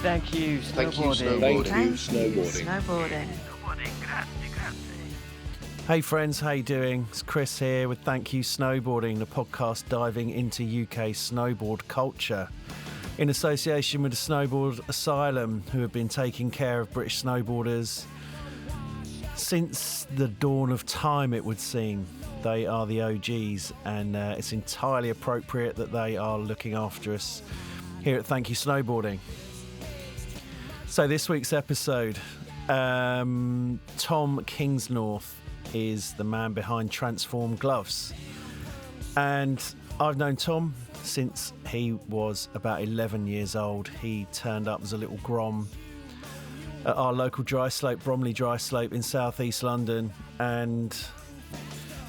Thank you, Thank you, snowboarding. snowboarding. Thank you, snowboarding. Hey friends, how you doing? It's Chris here with Thank You Snowboarding, the podcast diving into UK snowboard culture in association with the Snowboard Asylum, who have been taking care of British snowboarders since the dawn of time, it would seem. They are the OGs, and it's entirely appropriate that they are looking after us here at Thank You Snowboarding. So this week's episode, Tom Kingsnorth is the man behind Transform Gloves, and I've known Tom since he was about 11 years old. He turned up as a little grom at our local dryslope, Bromley Dryslope in southeast London, and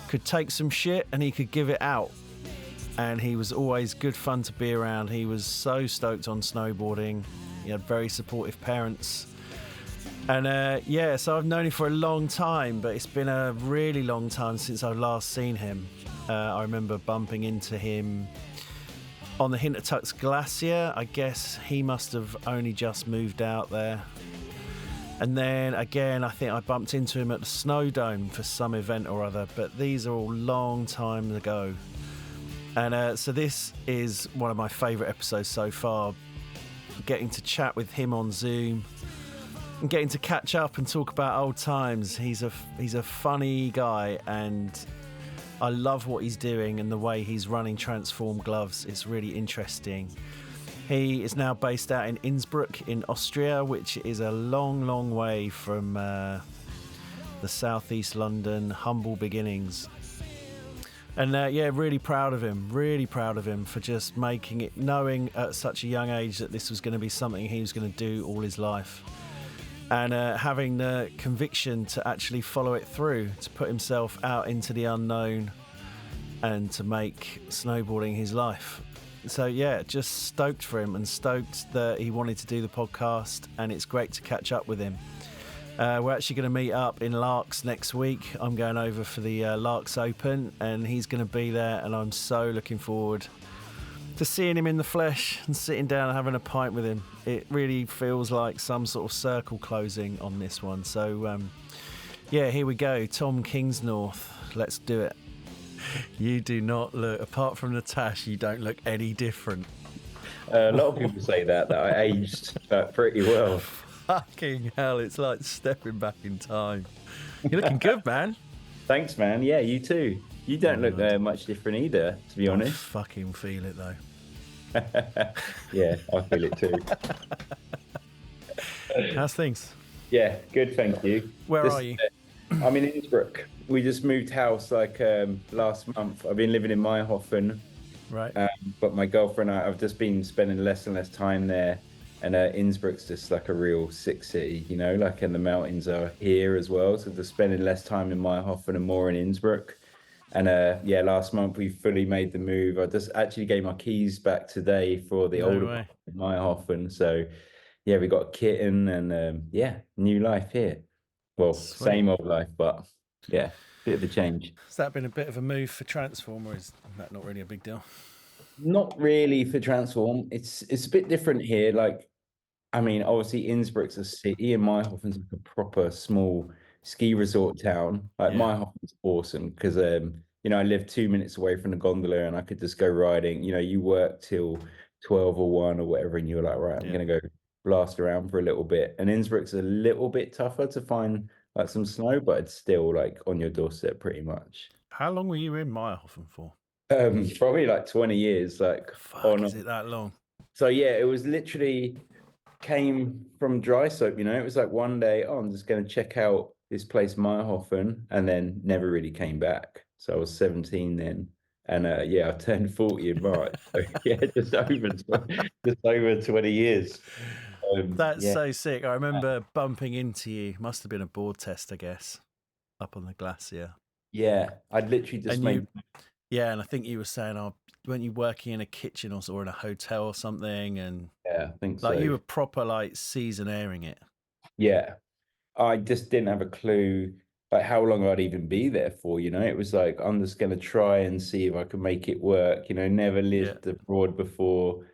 could take some shit and he could give it out, and he was always good fun to be around. He was so stoked on snowboarding. He had very supportive parents. And so I've known him for a long time, but it's been a really long time since I've last seen him. I remember bumping into him on the Hintertux Glacier. I guess he must have only just moved out there. And then again, I think I bumped into him at the Snow Dome for some event or other, but these are all long time ago. And so this is one of my favourite episodes so far, getting to chat with him on Zoom and getting to catch up and talk about old times. He's a funny guy, and I love what he's doing and the way he's running Transform Gloves. It's really interesting. He is now based out in Innsbruck in Austria, which is a long, long way from the southeast London humble beginnings. And really proud of him for just making it, knowing at such a young age that this was going to be something he was going to do all his life. And having the conviction to actually follow it through, to put himself out into the unknown and to make snowboarding his life. So just stoked for him, and stoked that he wanted to do the podcast, and it's great to catch up with him. We're actually going to meet up in Larks next week. I'm going over for the Larks Open, and he's going to be there, and I'm so looking forward to seeing him in the flesh and sitting down and having a pint with him. It really feels like some sort of circle closing on this one. So here we go. Tom Kingsnorth, let's do it. You do not look, apart from the tash, you don't look any different. A lot of people say that I aged pretty well. Fucking hell, it's like stepping back in time. You're looking good, man. Thanks, man. Yeah, you too. You don't look much different either, to be honest. I fucking feel it, though. Yeah, I feel it too. How's things? Yeah, good, thank you. Where are you? I'm in Innsbruck. We just moved house last month. I've been living in Meyerhofen. Right. But my girlfriend and I've just been spending less and less time there. And Innsbruck's just like a real sick city, you know, and the mountains are here as well. So just spending less time in Meyerhofen and more in Innsbruck. And last month we fully made the move. I just actually gave my keys back today for the older one in Meyerhofen. So we got a kitten and new life here. Well, Sweet. Same old life, but bit of a change. Has that been a bit of a move for Transform, or is that not really a big deal? Not really for Transform. It's a bit different here. Obviously Innsbruck's a city, and Meyerhofen's like a proper small ski resort town. Meyerhofen's awesome because I live 2 minutes away from the gondola, and I could just go riding. You work till 12 or 1 or whatever, and you're like, right, I'm gonna go blast around for a little bit. And Innsbruck's a little bit tougher to find some snow, but it's still on your doorstep pretty much. How long were you in Meyerhofen for? Probably 20 years. Fuck, is it that long? So it was literally came from dryslope. It was one day, I'm just going to check out this place Meyerhofen, and then never really came back. So I was 17 then, and I turned 40 in March. So just over 20 years. That's so sick. I remember bumping into you. Must have been a board test, I guess, up on the glacier. Yeah, I'd literally just made. And I think you were saying, weren't you working in a kitchen or in a hotel or something? And I think so. You were proper season airing it. Yeah, I just didn't have a clue how long I'd even be there for. It was I'm just going to try and see if I can make it work. Never lived abroad before.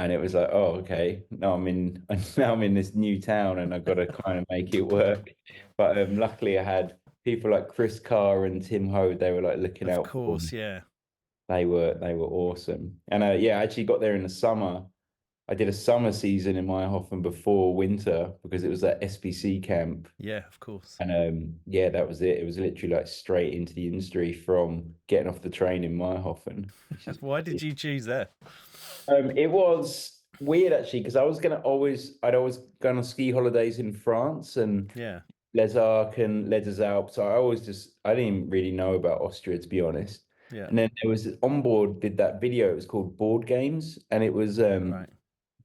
And it was like, oh, okay. Now I'm in now I'm in this new town and I've got to kind of make it work. But luckily I had people like Chris Carr and Tim Ho, they were like looking Of out for me. course, yeah. They were awesome. And yeah, I actually got there in the summer. I did a summer season in Meyerhofen before winter because it was that SPC camp. Yeah, of course. And yeah, that was it. It was literally like straight into the industry from getting off the train in Meyerhofen, which is Why did you choose that? it was weird actually because I'd always gone on ski holidays in France and Yeah, Les Arcs and Les Deux Alpes. So I didn't really know about Austria to be honest. yeah, And then there was Onboard did that video. It was called Board Games, and it was right,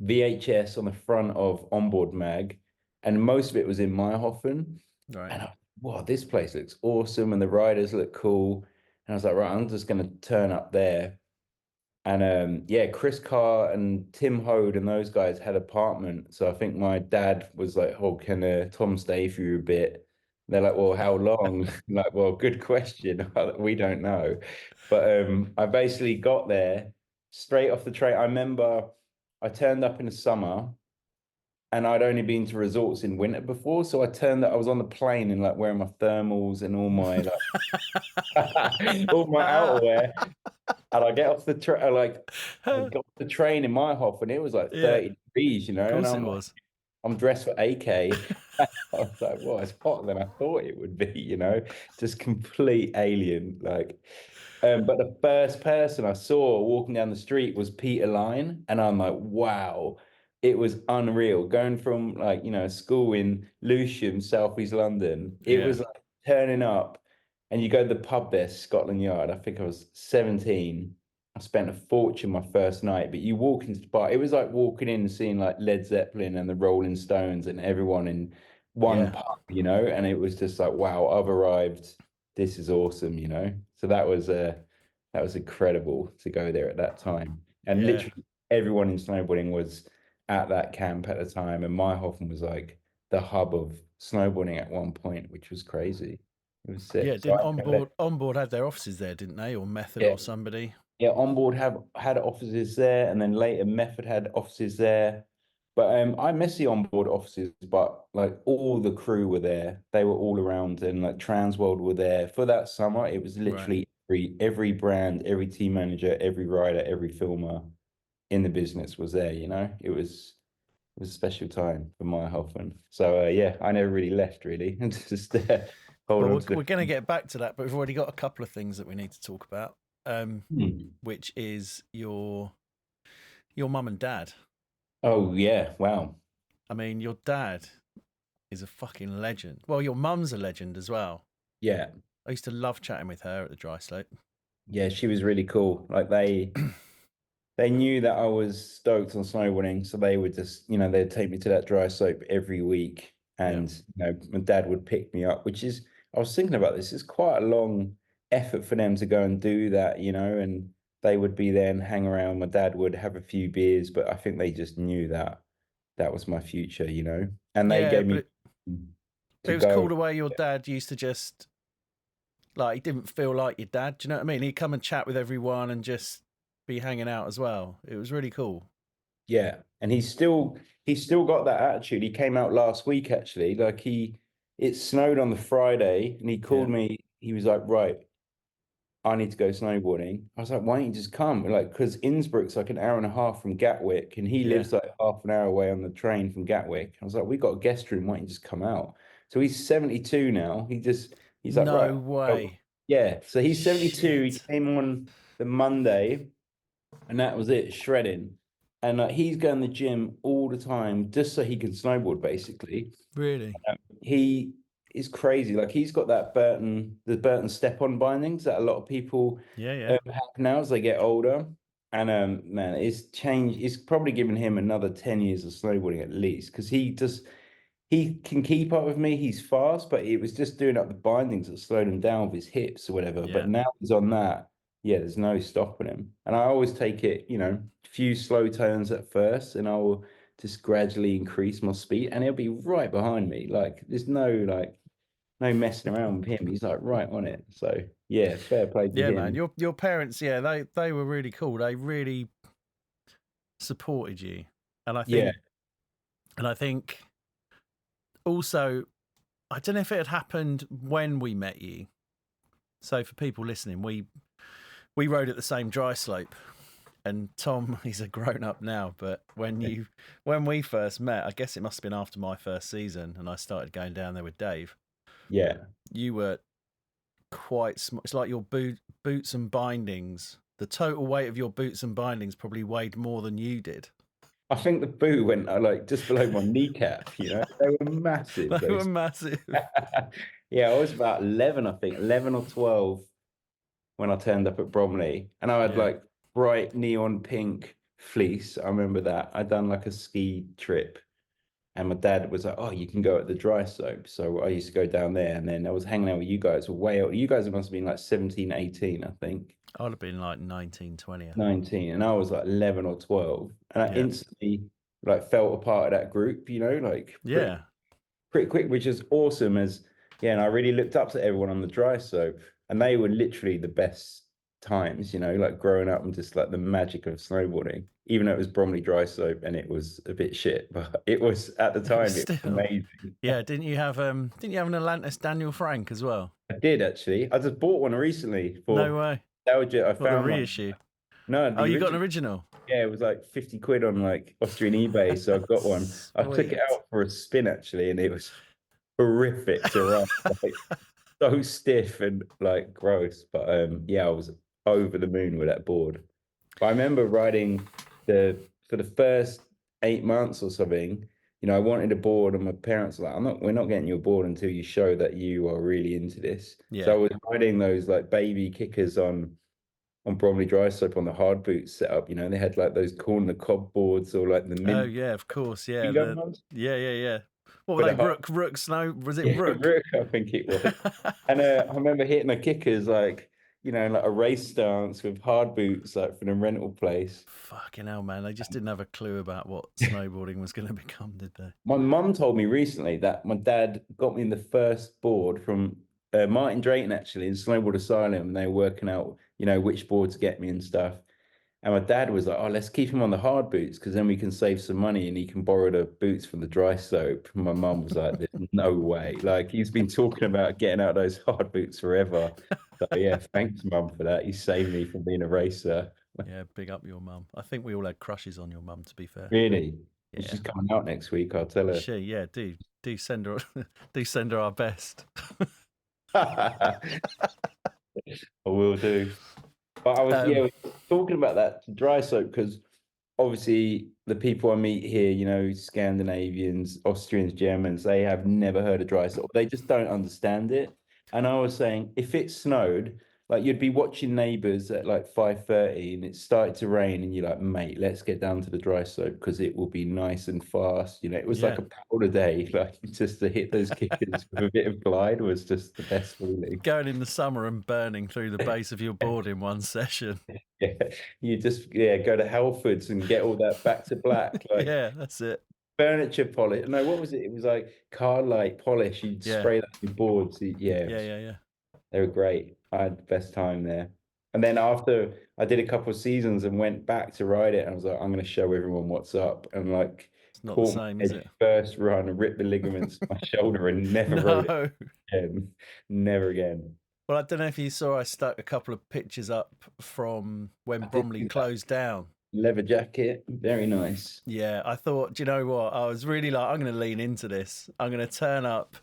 VHS on the front of Onboard Mag, and most of it was in Meyerhofen. right. And wow, this place looks awesome, and the riders look cool. And I was like, right, I'm just gonna turn up there. And yeah, Chris Carr and Tim Hode and those guys had apartment. So I think my dad was like, "Oh, can Tom stay for you a bit?" They're like, "Well, how long?" I'm like, well, good question. We don't know. But I basically got there straight off the train. I remember I turned up in the summer and I'd only been to resorts in winter before. So I was on the plane and like wearing my thermals and all my like all my outerwear. And I get off the train, I got off the train in Meyerhof, and it was like Yeah, 30 degrees, of and course it I'm like, was. I'm dressed for AK. I was like, well, it's hotter than I thought it would be, just complete alien. But the first person I saw walking down the street was Peter Line, and I'm like, wow, it was unreal. Going from school in Lewisham, Southeast London, it Yeah, was like turning up, and you go to the pub there, Scotland Yard. I think I was 17. I spent a fortune my first night, but you walk into the bar, it was like walking in and seeing like Led Zeppelin and the Rolling Stones and everyone in one yeah, pub, and it was just like, wow, I've arrived. This is awesome, So that was incredible to go there at that time. And yeah, literally everyone in snowboarding was at that camp at the time. And Meyerhofen was like the hub of snowboarding at one point, which was crazy. It was yeah. sick. So Didn't I never left. onboard had their offices there, didn't they, or Method Yeah, or somebody? yeah, Onboard have had offices there, and then later Method had offices there. But I miss the Onboard offices, but like all the crew were there. They were all around, and like Transworld were there for that summer. It was Right. literally every brand, every team manager, every rider, every filmer in the business was there. It was a special time for Meyerhofen. So yeah, I never really left really, and just hold Well, on to we're going to get back to that, but we've already got a couple of things that we need to talk about. the. Which is your mum and dad. Oh yeah, wow. I mean, your dad is a fucking legend. Well, your mum's a legend as well. Yeah. I used to love chatting with her at the dry slope. Yeah, she was really cool. Like they knew that I was stoked on snowboarding, so they would just, they'd take me to that dry slope every week. Yeah. And my dad would pick me up, which is I was thinking about this, it's quite a long effort for them to go and do that, and they would be there and hang around. My dad would have a few beers, but I think they just knew that that was my future, and they Yeah, gave but me to it was go. cool the way your dad used to just, like, he didn't feel like your dad. Do you know what I mean? He'd come and chat with everyone and just be hanging out as well. It was really cool. Yeah, and he's still got that attitude. He came out last week actually. It snowed on the Friday, and he Yeah. called me. He was like, "Right, I need to go snowboarding." I was like, "Why don't you just come?" Like, because Innsbruck's like an hour and a half from Gatwick, and he Yeah. lives like half an hour away on the train from Gatwick. I was like, "We got a guest room. Why don't you just come out?" So he's 72 now. He's like, "Right, No oh, way. yeah." So he's 72. He Shit. came on the Monday and that was it, shredding. And he's going to the gym all the time just so he can snowboard, basically. Really? He is crazy. Like he's got the Burton step-on bindings that a lot of people Yeah, yeah. have now as they get older. And man, it's changed. It's probably given him another 10 years of snowboarding at least because he can keep up with me. He's fast, but it was just doing up the bindings that slowed him down with his hips or whatever. Yeah. But now he's on that. Yeah, there's no stopping him. And I always take it, a few slow turns at first, and I will just gradually increase my speed, and he'll be right behind me. Like there's no messing around with him. He's like right on it. So yeah, fair play to Yeah, man. him. Your parents, yeah, they were really cool. They really supported you, and I Yeah. think also, I don't know if it had happened when we met you. So for people listening, we rode at the same dry slope, and Tom, he's a grown up now, but when we first met, I guess it must have been after my first season, and I started going down there with Dave. Yeah. You were quite small. It's like your boots and bindings. The total weight of your boots and bindings probably weighed more than you did. I think the boot went like just below my kneecap, you know. They were massive. They were massive. Yeah, I was about 11, I think, 11 or 12 when I turned up at Bromley. And I had like bright neon pink fleece. I remember that. I'd done like a ski trip. And my dad was like, "Oh, you can go at the dry slope." So I used to go down there. And then I was hanging out with you guys way out. You guys must have been like 17, 18, I think. I'd have been like 19, 20. 19. And I was like 11 or 12. And I instantly like felt a part of that group, you know, like pretty quick, which is awesome. And I really looked up to everyone on the dry slope, and they were literally the best times, you know, like growing up and just like the magic of snowboarding. Even though it was Bromley dry slope and it was a bit shit, but it was at the time it was amazing. Yeah, didn't you have an Atlantis Daniel Frank as well? I did actually. I just bought one recently for no way. nostalgia. I found the reissue. No, you got an original? Yeah, it was like 50 quid on like Austrian eBay, so I got one. I took it out for a spin actually, and it was horrific to ride. Like, so stiff and like gross. But I was over the moon with that board. But I remember riding for the first 8 months or something. You know, I wanted a board, and my parents were like, we're not getting you a board until you show that you are really into this. Yeah. So I was riding those like baby kickers on Bromley dry slope on the hard boots set up. You know, they had like those corner cob boards or like the Oh yeah, of course, yeah. Yeah. What were they? Rook Snow? Was it Rook? Rook, I think it was. And I remember hitting the kickers like, you know, like a race stance with hard boots, like from the rental place. Fucking hell, man! They just didn't have a clue about what snowboarding was going to become, did they? My mum told me recently that my dad got me the first board from Martin Drayton actually in Snowboard Asylum, and they were working out, you know, which board to get me and stuff. And my dad was like, "Oh, let's keep him on the hard boots because then we can save some money and he can borrow the boots from the dry slope." And my mum was like, "There's no way!" Like he's been talking about getting out those hard boots forever. So yeah, thanks, mum, for that. You saved me from being a racer. Yeah, big up your mum. I think we all had crushes on your mum, to be fair. Really? Yeah. She's coming out next week. I'll tell her. Do send her, send her our best. I will do. But I was talking about that dry slope because obviously the people I meet here, you know, Scandinavians, Austrians, Germans, they have never heard of dry slope. They just don't understand it. And I was saying, if it snowed, like you'd be watching Neighbours at like 5:30 and it started to rain, and you're like, "Mate, let's get down to the dry slope because it will be nice and fast." You know, it was like a powder day. Like just to hit those kickers with a bit of glide was just the best feeling. Going in the summer and burning through the base of your board in one session. Yeah, you just go to Halfords and get all that back to black. Like, yeah, that's it. Furniture polish. No, what was it? It was like car light polish. You'd spray that on boards. Yeah. They were great. I had the best time there. And then after I did a couple of seasons and went back to ride it, and I was like, I'm going to show everyone what's up. And like, it's not the same, is it? First run and ripped the ligaments in my shoulder and never rode it again. Never again. Well, I don't know if you saw, I stuck a couple of pictures up from when Bromley closed down. Leather jacket, very nice. Yeah, I thought, do you know what? I was really like, I'm going to lean into this. I'm going to turn up.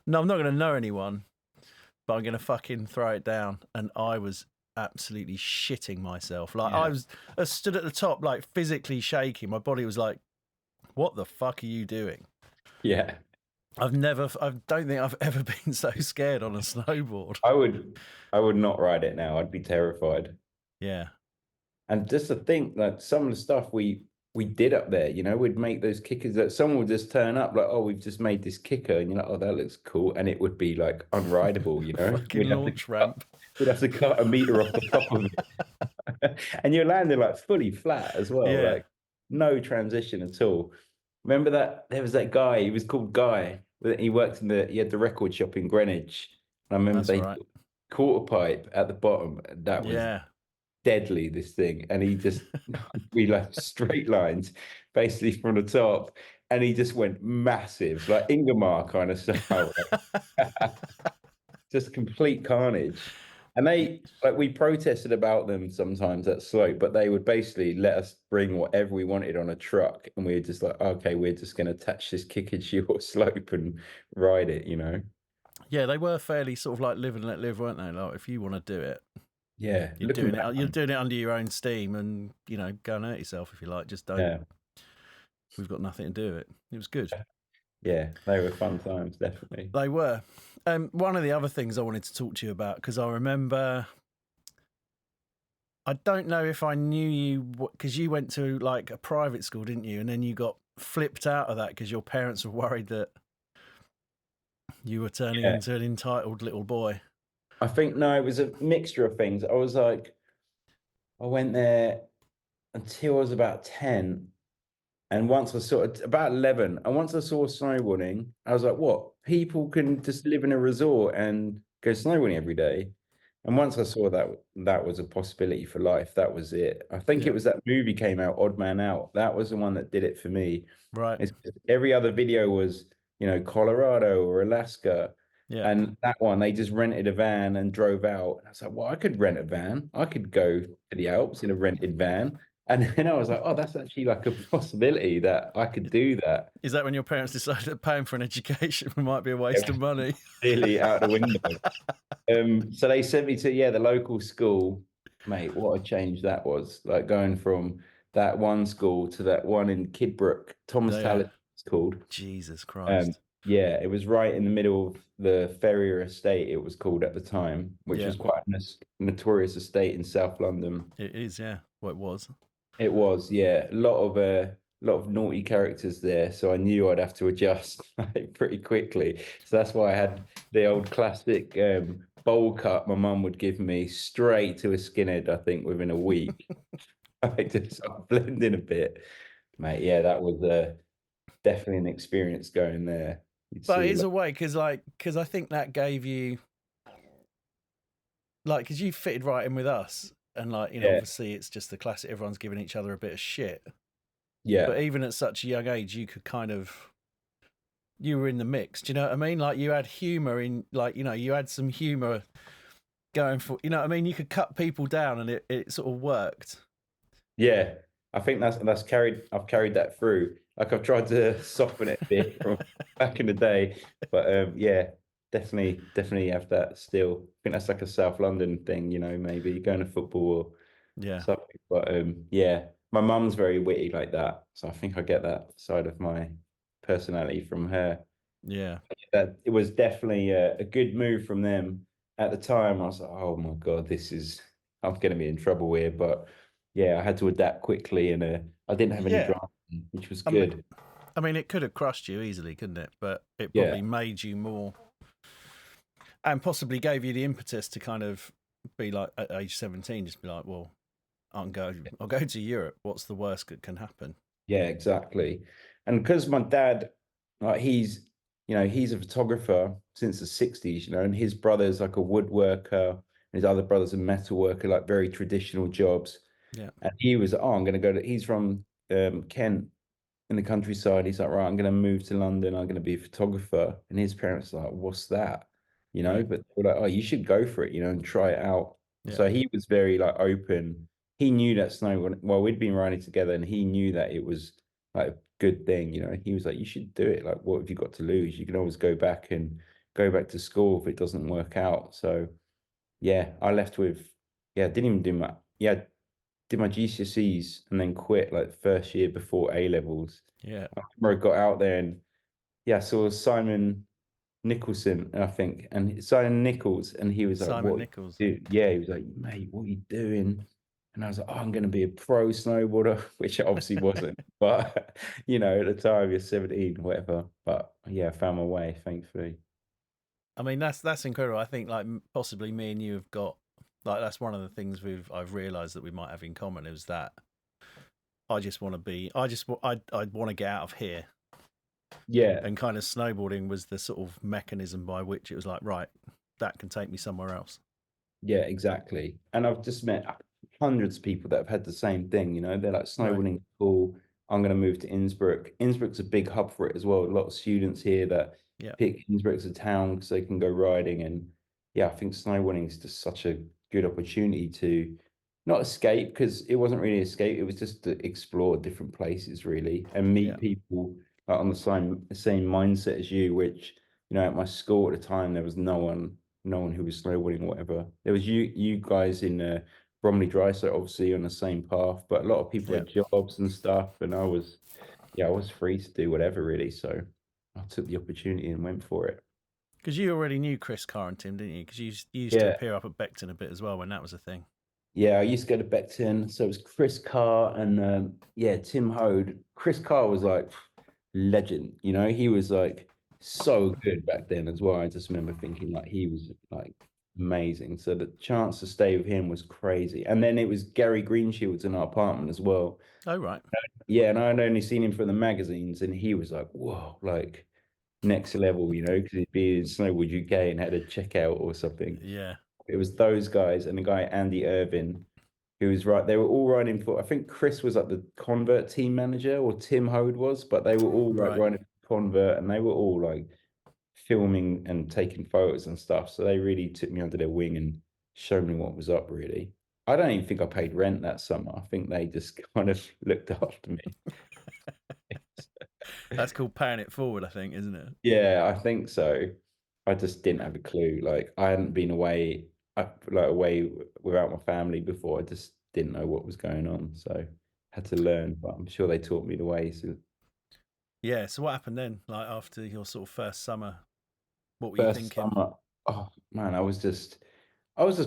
No, I'm not going to know anyone, but I'm going to fucking throw it down. And I was absolutely shitting myself. Like I stood at the top, like physically shaking. My body was like, what the fuck are you doing? Yeah. I don't think I've ever been so scared on a snowboard. I would not ride it now. I'd be terrified. Yeah. And just to think, like some of the stuff we did up there, you know, we'd make those kickers that someone would just turn up like, "Oh, we've just made this kicker," and you're like, "Oh, that looks cool," and it would be like unrideable, you know. Fucking launch ramp. We'd have to cut a meter off the top of it, and you're landing like fully flat as well, like no transition at all. Remember that there was that guy? He was called Guy. He worked he had the record shop in Greenwich. And I remember they quarter pipe at the bottom. That was deadly, this thing. And he just, we like straight lines basically from the top. And he just went massive, like Ingemar kind of style. Just complete carnage. And they like we protested about them sometimes at slope, but they would basically let us bring whatever we wanted on a truck, and we were just like, okay, we're just going to attach this kickage to your slope and ride it, you know? Yeah, they were fairly sort of like live and let live, weren't they? Like if you want to do it, Yeah, you're doing it. You're doing it under your own steam, and go and hurt yourself if you like. Just don't. Yeah, We've got nothing to do with it. It was good. yeah, they were fun times, definitely. They were. One of the other things I wanted to talk to you about, because I remember, I don't know if I knew you, because you went to like a private school, didn't you? And then you got flipped out of that because your parents were worried that you were turning into an entitled little boy. I think, no, it was a mixture of things. I was like, I went there until I was about 10. And once I saw about 11, and once I saw snowboarding, I was like, what? People can just live in a resort and go snowboarding every day. And once I saw that that was a possibility for life, that was it. I think it was that movie came out, Odd Man Out. That was the one that did it for me. Right. Every other video was, Colorado or Alaska. Yeah. And that one, they just rented a van and drove out. And I was like, well, I could rent a van. I could go to the Alps in a rented van. And then I was like, oh, that's actually like a possibility that I could do that. Is that when your parents decided that paying for an education might be a waste of money? Really out the window. So they sent me to, the local school. Mate, what a change that was. Like going from that one school to that one in Kidbrooke, Thomas Tallis it's called. Jesus Christ. Yeah, it was right in the middle of the Ferrier estate, it was called at the time, which was quite a notorious estate in South London. It is, yeah. Well, it was. It was, yeah. A lot of naughty characters there, so I knew I'd have to adjust like, pretty quickly. So that's why I had the old classic bowl cut my mum would give me straight to a skinhead, I think, within a week. I just blend in a bit. Mate, yeah, that was definitely an experience going there. But it's a way, because I think that gave you, like, because you fitted right in with us. And obviously it's just the classic, everyone's giving each other a bit of shit. Yeah. But even at such a young age, you could you were in the mix. Do you know what I mean? Like you had humor in, you had some humor going for, you know what I mean? You could cut people down and it sort of worked. Yeah. I think I've carried that through. Like I've tried to soften it a bit from back in the day, but yeah. Definitely have that still. I think that's like a South London thing, maybe going to football or something. But yeah, my mum's very witty like that. So I think I get that side of my personality from her. Yeah. That it was definitely a good move from them at the time. I was like, oh my God, I'm going to be in trouble here. But yeah, I had to adapt quickly and I didn't have any drama, which was good. I mean, it could have crushed you easily, couldn't it? But it probably made you more. And possibly gave you the impetus to kind of be like at age 17, just be like, well, I'll go to Europe. What's the worst that can happen? Yeah, exactly. And because my dad, like he's a photographer since the 60s, and his brother's like a woodworker, and his other brother's a metal worker, like very traditional jobs. Yeah. And he was, I'm going to he's from Kent in the countryside. He's like, right, I'm going to move to London. I'm going to be a photographer. And his parents are like, what's that? But they were like, oh, you should go for it, and try it out. Yeah. So he was very like open. He knew that snowboarding, well, we'd been riding together and he knew that it was like a good thing, He was like, you should do it. Like, what have you got to lose? You can always go back to school if it doesn't work out. So yeah, I left with, didn't even do did my GCSEs and then quit like first year before A levels. Yeah. I remember I got out there and I saw Simon Nicholson, I think, and Simon Nichols, and he was like, Simon Nichols. Yeah, he was like, mate, what are you doing? And I was like, oh, I'm going to be a pro snowboarder, which I obviously wasn't. But, at the time, you're 17, whatever. But yeah, I found my way, thankfully. I mean, that's incredible. I think like possibly me and you have got, like, that's one of the things I've realised that we might have in common is that I'd want to get out of here. Yeah. And kind of snowboarding was the sort of mechanism by which it was like, right, that can take me somewhere else. Yeah, exactly. And I've just met hundreds of people that have had the same thing. You know, they're like Right. snowboarding cool. I'm going to move to Innsbruck. Innsbruck's a big hub for it as well. A lot of students here that Yeah. pick Innsbruck as a town because they can go riding. And yeah, I think snowboarding is just such a good opportunity to not escape, because it wasn't really escape. It was just to explore different places really and Yeah. meet people on the same mindset as you. Which, you know, at my school at the time, there was no one who was snowboarding or whatever. There was you guys in Bromley Dry, so obviously on the same path, but a lot of people Yeah. had jobs and stuff, and I was free to do whatever really. So I took the opportunity and went for it. Because you already knew Chris Carr and Tim, didn't you? Because you used to Yeah. appear up at Beckton a bit as well when that was a thing. Yeah, I used to go to Beckton. So it was Chris Carr and yeah, Tim Hode. Chris Carr was like legend, you know, he was like so good back then as well. I just remember thinking like he was like amazing. So the chance to stay with him was crazy. And then it was Gary Greenshields in our apartment as well. Oh, right. Yeah, and I'd only seen him from the magazines, and he was like, whoa, like next level, you know, because he'd be in Snowboard UK and had a checkout or something. Yeah. It was those guys and the guy Andy Irvin, who was right. They were all riding for. I think Chris was like the Convert team manager, or Tim Hode was, but they were all like Right. riding for Convert, and they were all like filming and taking photos and stuff. So they really took me under their wing and showed me what was up. Really, I don't even think I paid rent that summer. I think they just kind of looked after me. That's called paying it forward, I think, isn't it? Yeah, I think so. I just didn't have a clue. Like I hadn't been away, away without my family before. I just didn't know what was going on, so had to learn. But I'm sure they taught me the way. So Yeah. So what happened then? Like after your sort of first summer, what were you first thinking? summer, oh man, I was just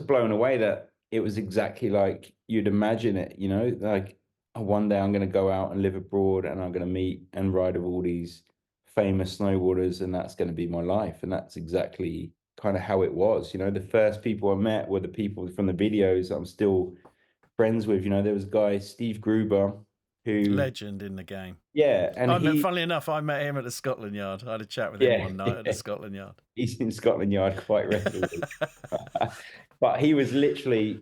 blown away that it was exactly like you'd imagine it. You know, like oh, one day I'm going to go out and live abroad, and I'm going to meet and ride with all these famous snowboarders, and that's going to be my life. And that's exactly kind of how it was. You know, the first people I met were the people from the videos that I'm still friends with. You know, there was a guy, Steve Gruber, who, Legend in the game. yeah, and Funnily enough, I met him at the Scotland Yard. I had a chat with him yeah, one night at the Scotland Yard. he's in Scotland Yard quite regularly. But he was literally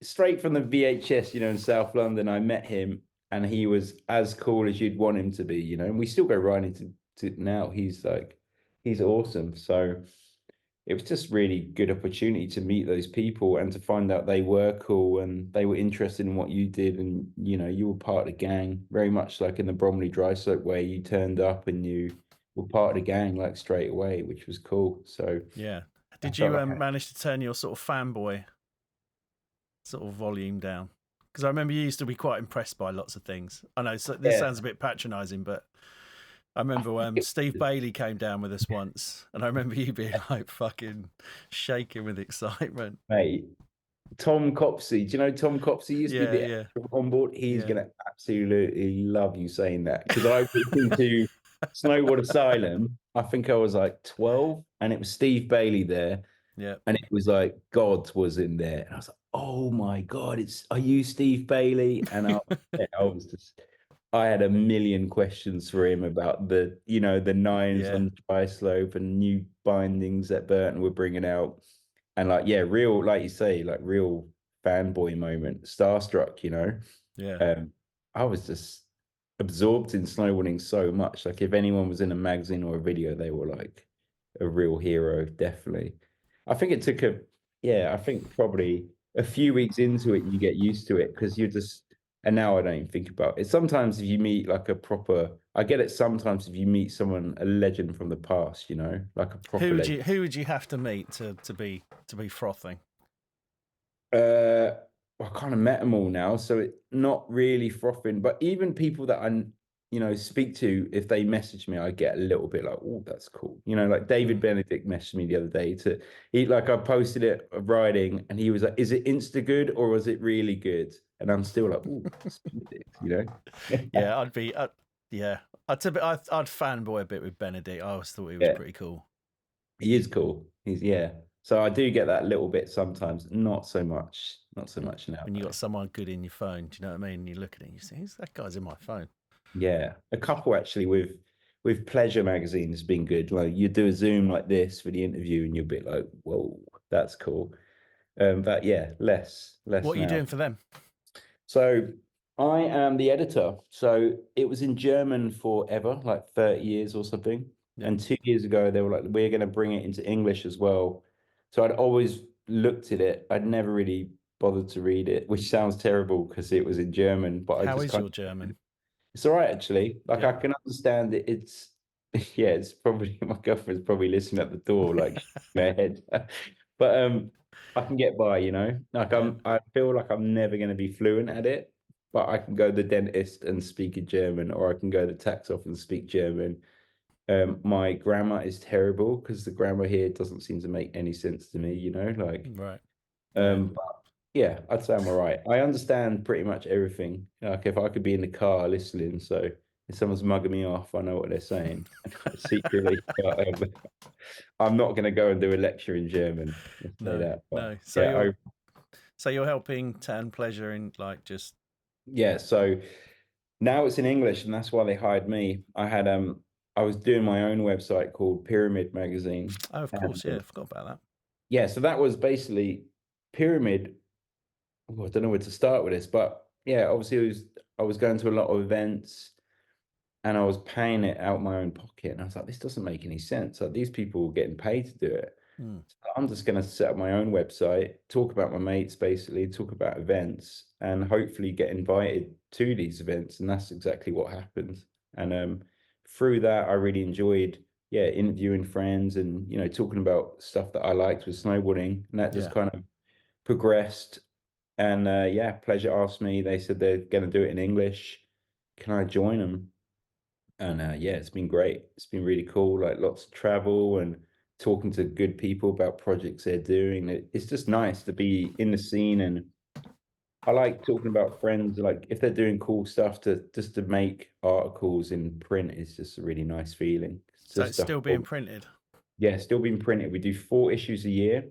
straight from the VHS, you know, in South London. I met him, and he was as cool as you'd want him to be, you know. And we still go riding to now. He's awesome. So it was just really good opportunity to meet those people and to find out they were cool and they were interested in what you did, and you know, you were part of the gang, very much like in the Bromley Dryslope way. You turned up and you were part of the gang like straight away, which was cool. So Yeah. I Did felt you like manage to turn your sort of fanboy sort of volume down? Because I remember you used to be quite impressed by lots of things. I know this yeah, sounds a bit patronising, but I remember think when Steve Bailey came down with us once, and I remember you being like fucking shaking with excitement. mate. Tom Copsey, do you know Tom Copsey used to be the Yeah. extra on board? He's Yeah. gonna absolutely love you saying that, because I walked into Snowboard Asylum. I think I was like 12, and it was Steve Bailey there, Yeah. and it was like God was in there, and I was like, "Oh my God, are you Steve Bailey?" And I was just, I had a million questions for him about the nines Yeah. on dry slope and new bindings that Burton were bringing out, and like real, like you say, like real fanboy moment, starstruck, you know. Yeah. I was just absorbed in snowboarding so much. Like if anyone was in a magazine or a video, they were like a real hero, definitely. I think it took I think probably a few weeks into it, you get used to it, because you're just, and now I don't even think about it. Sometimes if you meet like I get it sometimes if you meet someone, a legend from the past, you know, like a proper legend. Who would you have to meet to be frothing? I kind of met them all now, so it's not really frothing. But even people that speak to, if they message me, I get a little bit like, oh, that's cool. You know, like David Benedict messaged me the other day I posted it of riding, and he was like, is it Insta good or was it really good? And I'm still like, oh, Benedict, you know? Yeah, I'd fanboy a bit with Benedict. I always thought he was pretty cool. He is cool. So I do get that little bit sometimes, not so much now. When you got someone good in your phone, do you know what I mean? You look at it and you say, that guy's in my phone. Yeah, a couple actually with Pleasure magazine has been good. Like you do a Zoom like this for the interview, and you're a bit like, whoa, that's cool. But yeah, less. What are you now. doing for them? So I am the editor. So it was in German forever, like 30 years or something. Yeah. And 2 years ago, they were like, we're going to bring it into English as well. So I'd always looked at it. I'd never really bothered to read it, which sounds terrible because it was in German, but I How just is kind your German? it's all right, actually. Like Yeah. I can understand it. It's yeah, it's probably my girlfriend's probably listening at the door, like my head. But I can get by, you know. Like Yeah. I feel like I'm never gonna be fluent at it, but I can go to the dentist and speak in German, or I can go to the tax office and speak German. My grammar is terrible because the grammar here doesn't seem to make any sense to me, you know, like Right. Yeah. but yeah, I'd say I'm all right. I understand pretty much everything. Like if I could be in the car listening, so if someone's mugging me off, I know what they're saying secretly. But, I'm not going to go and do a lecture in German. Let's say No. that. But No. yeah, So you're helping Tan Pleasure in like just. yeah. So now it's in English, and that's why they hired me. I was doing my own website called Pyramid Magazine, Oh, of and course. Yeah. I forgot about that. yeah, so that was basically Pyramid. Well, I don't know where to start with this, but yeah, obviously I was going to a lot of events and I was paying it out my own pocket, and I was like, this doesn't make any sense. Like these people are getting paid to do it. Hmm. So I'm just going to set up my own website, talk about my mates, basically talk about events, and hopefully get invited to these events. And that's exactly what happened. And through that, I really enjoyed, yeah, interviewing friends and talking about stuff that I liked with snowboarding, and that just Yeah. kind of progressed. And yeah, Pleasure asked me. They said they're going to do it in English. Can I join them? And yeah, it's been great. It's been really cool. Like lots of travel and talking to good people about projects they're doing. It's just nice to be in the scene. And I like talking about friends. Like if they're doing cool stuff to just to make articles in print is just a really nice feeling. It's So just it's the still being whole, printed. yeah, still being printed. We do 4 issues a year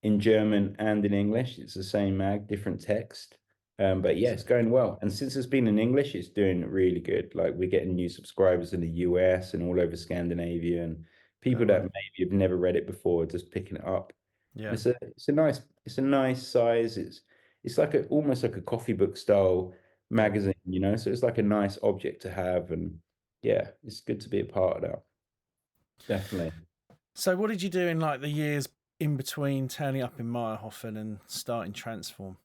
in German and in English. It's the same mag, different text. But yeah, it's going well. And since it's been in English, it's doing really good. Like we're getting new subscribers in the US and all over Scandinavia, and Oh, people that right. maybe have never read it before are just picking it up. And Yeah. it's a nice size. It's like almost like a coffee book style Yeah. magazine, you know. So it's like a nice object to have, and yeah, it's good to be a part of that. Definitely. So what did you do in like the years in between turning up in Meyerhofen and starting Transform?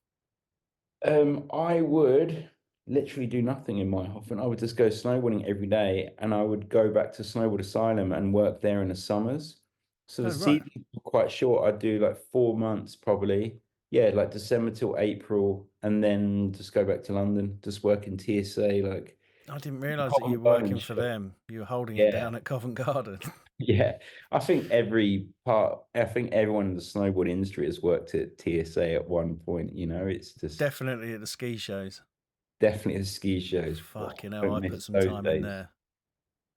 I would literally do nothing in Meyerhofen. I would just go snowboarding every day, and I would go back to Snowboard Asylum and work there in the summers. So the Oh, right. seasons were quite short. I'd do like 4 months probably. Yeah, like December till April, and then just go back to London, just work in TSA, like I didn't realise that you Covent were Garden working for shop. them. You were holding it Yeah, down at Covent Garden. yeah. I think everyone in the snowboard industry has worked at TSA at one point, you know, it's just Definitely at the ski shows. definitely the ski shows. Oh, Fucking hell, don't I put miss some those time in days, there.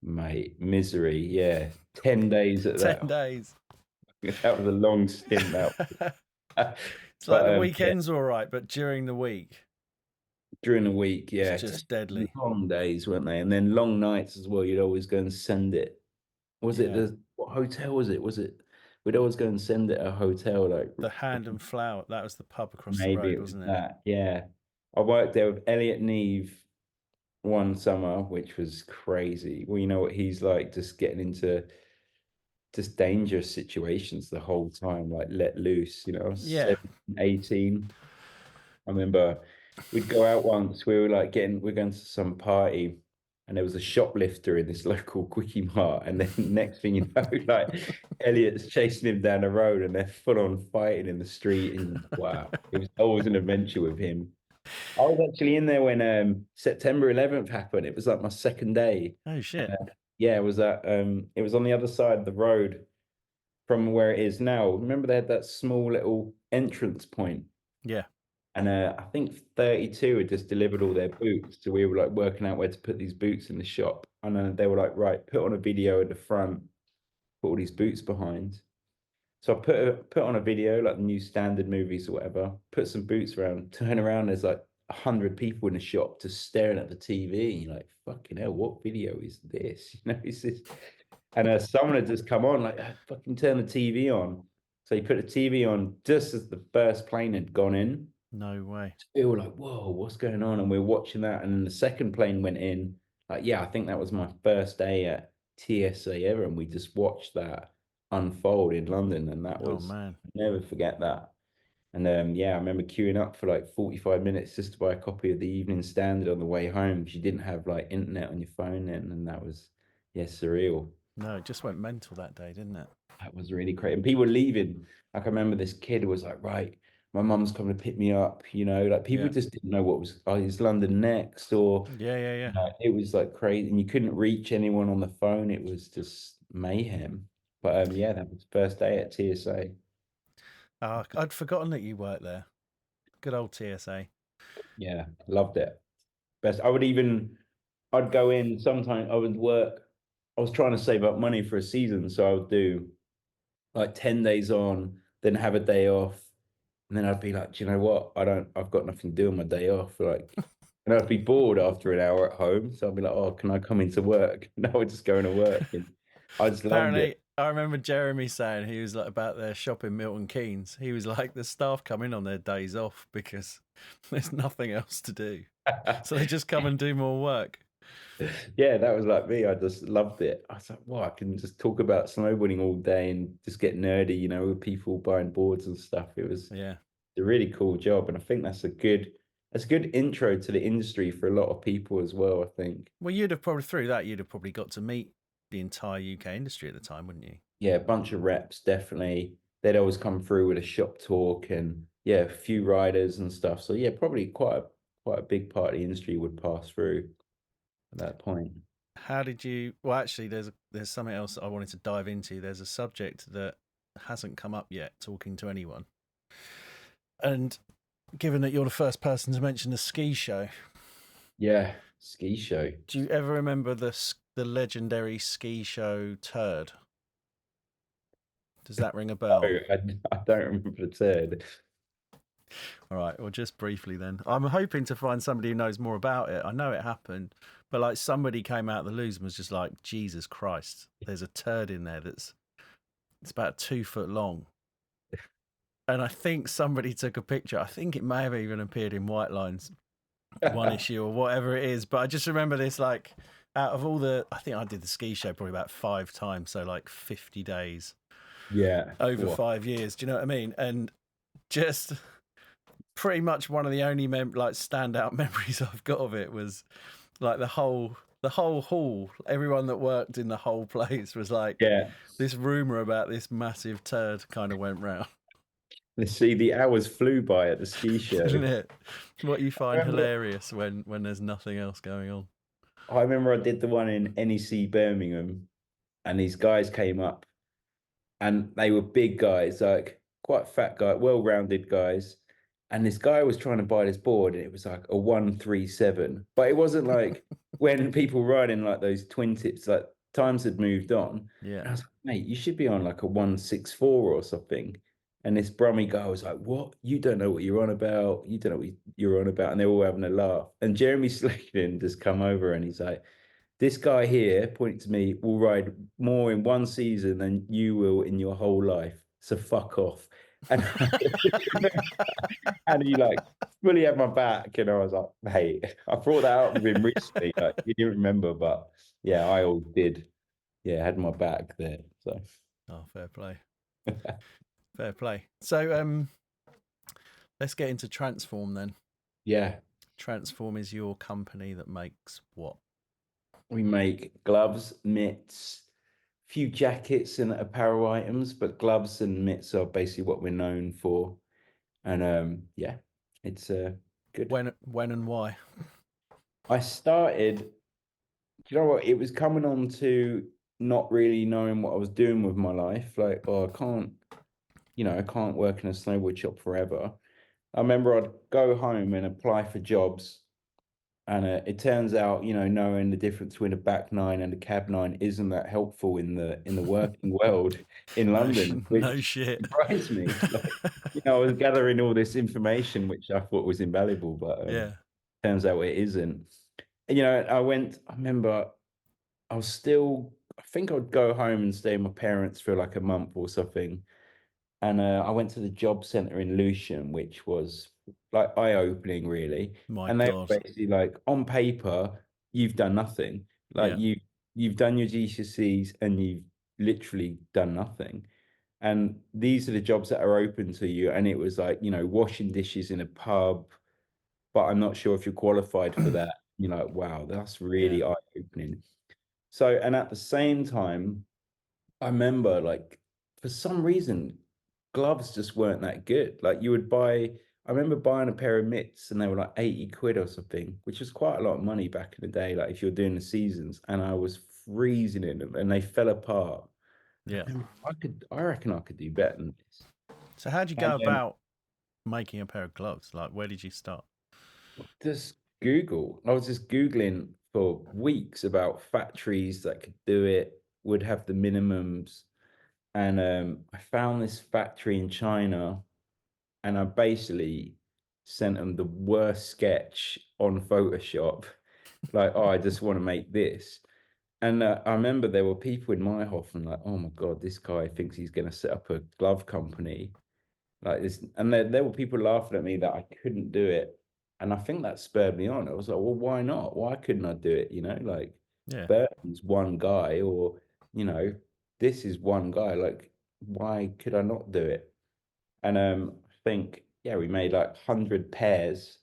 mate. Misery, yeah. 10 days at 10 that. days. That was a long stint. That, It's like the yeah, weekends all right, but during the week, during the week, it's yeah, just just deadly. long days, weren't they? And then long nights as well. You'd always go and send it. Was it Yeah. the what hotel was it? Was it we'd always go and send it at a hotel like The Hand and Flower, that was the pub across the maybe road, it was wasn't it? that. Yeah, I worked there with Elliot Neve one summer, which was crazy. Well, you know what he's like, just getting into just dangerous situations the whole time, like let loose, you know, Yeah. 17, 18. I remember we'd go out once, we're going to some party, and there was a shoplifter in this local quickie mart, and then next thing you know, like Elliot's chasing him down the road and they're full on fighting in the street, and wow, it was always an adventure with him. I was actually in there when September 11th happened. It was like my second day. Oh, shit. Yeah, it was on the other side of the road from where it is now. Remember they had that small little entrance point, Yeah. and I think 32 had just delivered all their boots. So we were like working out where to put these boots in the shop. And they were like, right, put on a video at the front, put all these boots behind. So I put on a video, like the new standard movies or whatever, put some boots around, turn around, there's like 100 people in the shop just staring at the TV. And you're like, fucking hell, what video is this? You know, it's this. And someone had just come on, like, fucking turn the TV on. So he put the TV on just as the first plane had gone in. No way. We were like, whoa, what's going on? And we were watching that. And then the second plane went in. Like, yeah, I think that was my first day at TSA ever. And we just watched that unfold in London. And that Oh was, man. never forget that. And yeah, I remember queuing up for like 45 minutes just to buy a copy of the Evening Standard on the way home because you didn't have like internet on your phone then. And that was, yeah, surreal. No, it just went mental that day, didn't it? That was really great. And people were leaving. Like I remember this kid was like, right, my mum's coming to pick me up, like people Yeah. just didn't know what was, oh, is London next? Or Yeah, yeah, yeah. it was like crazy. And you couldn't reach anyone on the phone. It was just mayhem. But yeah, that was the first day at TSA. I'd forgotten that you worked there. Good old TSA. Yeah, loved it. Best. I'd go in sometime. I would work. I was trying to save up money for a season, so I would do like 10 days on, then have a day off, and then I'd be like, do you know what? I've got nothing to do on my day off. Like, and I'd be bored after an hour at home. So I'd be like, oh, can I come into work? And I would just go into work. And I just loved Apparently, it. I remember Jeremy saying he was like about their shop in Milton Keynes. He was like, the staff come in on their days off because there's nothing else to do. So they just come and do more work. Yeah, that was like me. I just loved it. I was like, wow, I can just talk about snowboarding all day and just get nerdy, with people buying boards and stuff. It was Yeah. a really cool job. And I think that's a good intro to the industry for a lot of people as well, I think. Well, you'd have probably got to meet the entire UK industry at the time, wouldn't you? Yeah, a bunch of reps, definitely. They'd always come through with a shop talk and yeah, a few riders and stuff. So yeah, probably quite a big part of the industry would pass through at that point. How did you? Well, actually, there's something else I wanted to dive into. There's a subject that hasn't come up yet, talking to anyone. And given that you're the first person to mention the ski show, Yeah, ski show. do you ever remember the legendary ski show turd? Does that ring a bell? Oh, I don't remember the turd. All right, well, just briefly then. I'm hoping to find somebody who knows more about it. I know it happened, but like somebody came out of the loos and was just like, Jesus Christ, there's a turd in there it's about 2 foot long. And I think somebody took a picture. I think it may have even appeared in White Lines one issue or whatever it is. But I just remember this, like, out of all I think I did the ski show probably about 5 times. So like 50 days Yeah. over What? 5 years. Do you know what I mean? And just pretty much one of the only standout memories I've got of it was like the whole hall, everyone that worked in the whole place was like, Yeah. this rumor about this massive turd kind of went round. Let's see, the hours flew by at the ski show. Isn't it? What you find remember- hilarious when there's nothing else going on. I remember I did the one in NEC Birmingham, and these guys came up, and they were big guys, like quite fat guy, well-rounded guys. And this guy was trying to buy this board, and it was like a 137. But it wasn't like when people riding like those twin tips, like times had moved on. Yeah. And I was like, mate, you should be on like a 164 or something. And this Brummy guy was like, what? You don't know what you're on about. You don't know what you're on about. And they were all having a laugh. And Jeremy Slickton just come over and he's like, this guy here, pointing to me, will ride more in one season than you will in your whole life. So fuck off. And, and he like fully had my back. And I was like, mate, I brought that up with him recently. Like, you didn't remember, but yeah, I all did. Yeah, had my back there. So Oh, fair play. Fair play. So let's get into Transform then. yeah, Transform is your company that makes what? we make gloves, mitts, few jackets and apparel items, but gloves and mitts are basically what we're known for. And yeah, it's good. When and why? I started, do you know what? It was coming on to not really knowing what I was doing with my life. Like, oh, I can't work in a snowboard shop forever. I remember I'd go home and apply for jobs. And it turns out, knowing the difference between a back nine and a cab nine isn't that helpful in the working world in London, which No shit. surprised me. Like, I was gathering all this information, which I thought was invaluable, but Yeah. turns out it isn't. And, I remember I think I'd go home and stay with my parents for like a month or something. and I went to the job centre in Lewisham, which was like eye-opening, really. My And they were God. basically like, on paper, you've done nothing. Like Yeah. you've done your GCSEs and you've literally done nothing. And these are the jobs that are open to you. And it was like, washing dishes in a pub, but I'm not sure if you're qualified for that. You're like, wow, that's Yeah. really eye-opening. So, and at the same time, I remember like for some reason, gloves just weren't that good. Like you would buy, I remember buying a pair of mitts and they were like 80 quid or something, which was quite a lot of money back in the day. Like if you're doing the seasons, and I was freezing in them and they fell apart. And Yeah. I remember I reckon I could do better than this. So how'd you And go about making a pair of gloves? Like, where did you start? just Google. I was just Googling for weeks about factories that could do it, would have the minimums. And I found this factory in China, and I basically sent them the worst sketch on Photoshop. Like, oh, I just want to make this. And I remember there were people in my Hoffman like, oh my God, this guy thinks he's going to set up a glove company like this. And there were people laughing at me that I couldn't do it. And I think that spurred me on. I was like, well, why not? Why couldn't I do it? Like Yeah. Burton's one guy, or, you know, this is one guy. Like, why could I not do it? And I think, yeah, we made like 100 pairs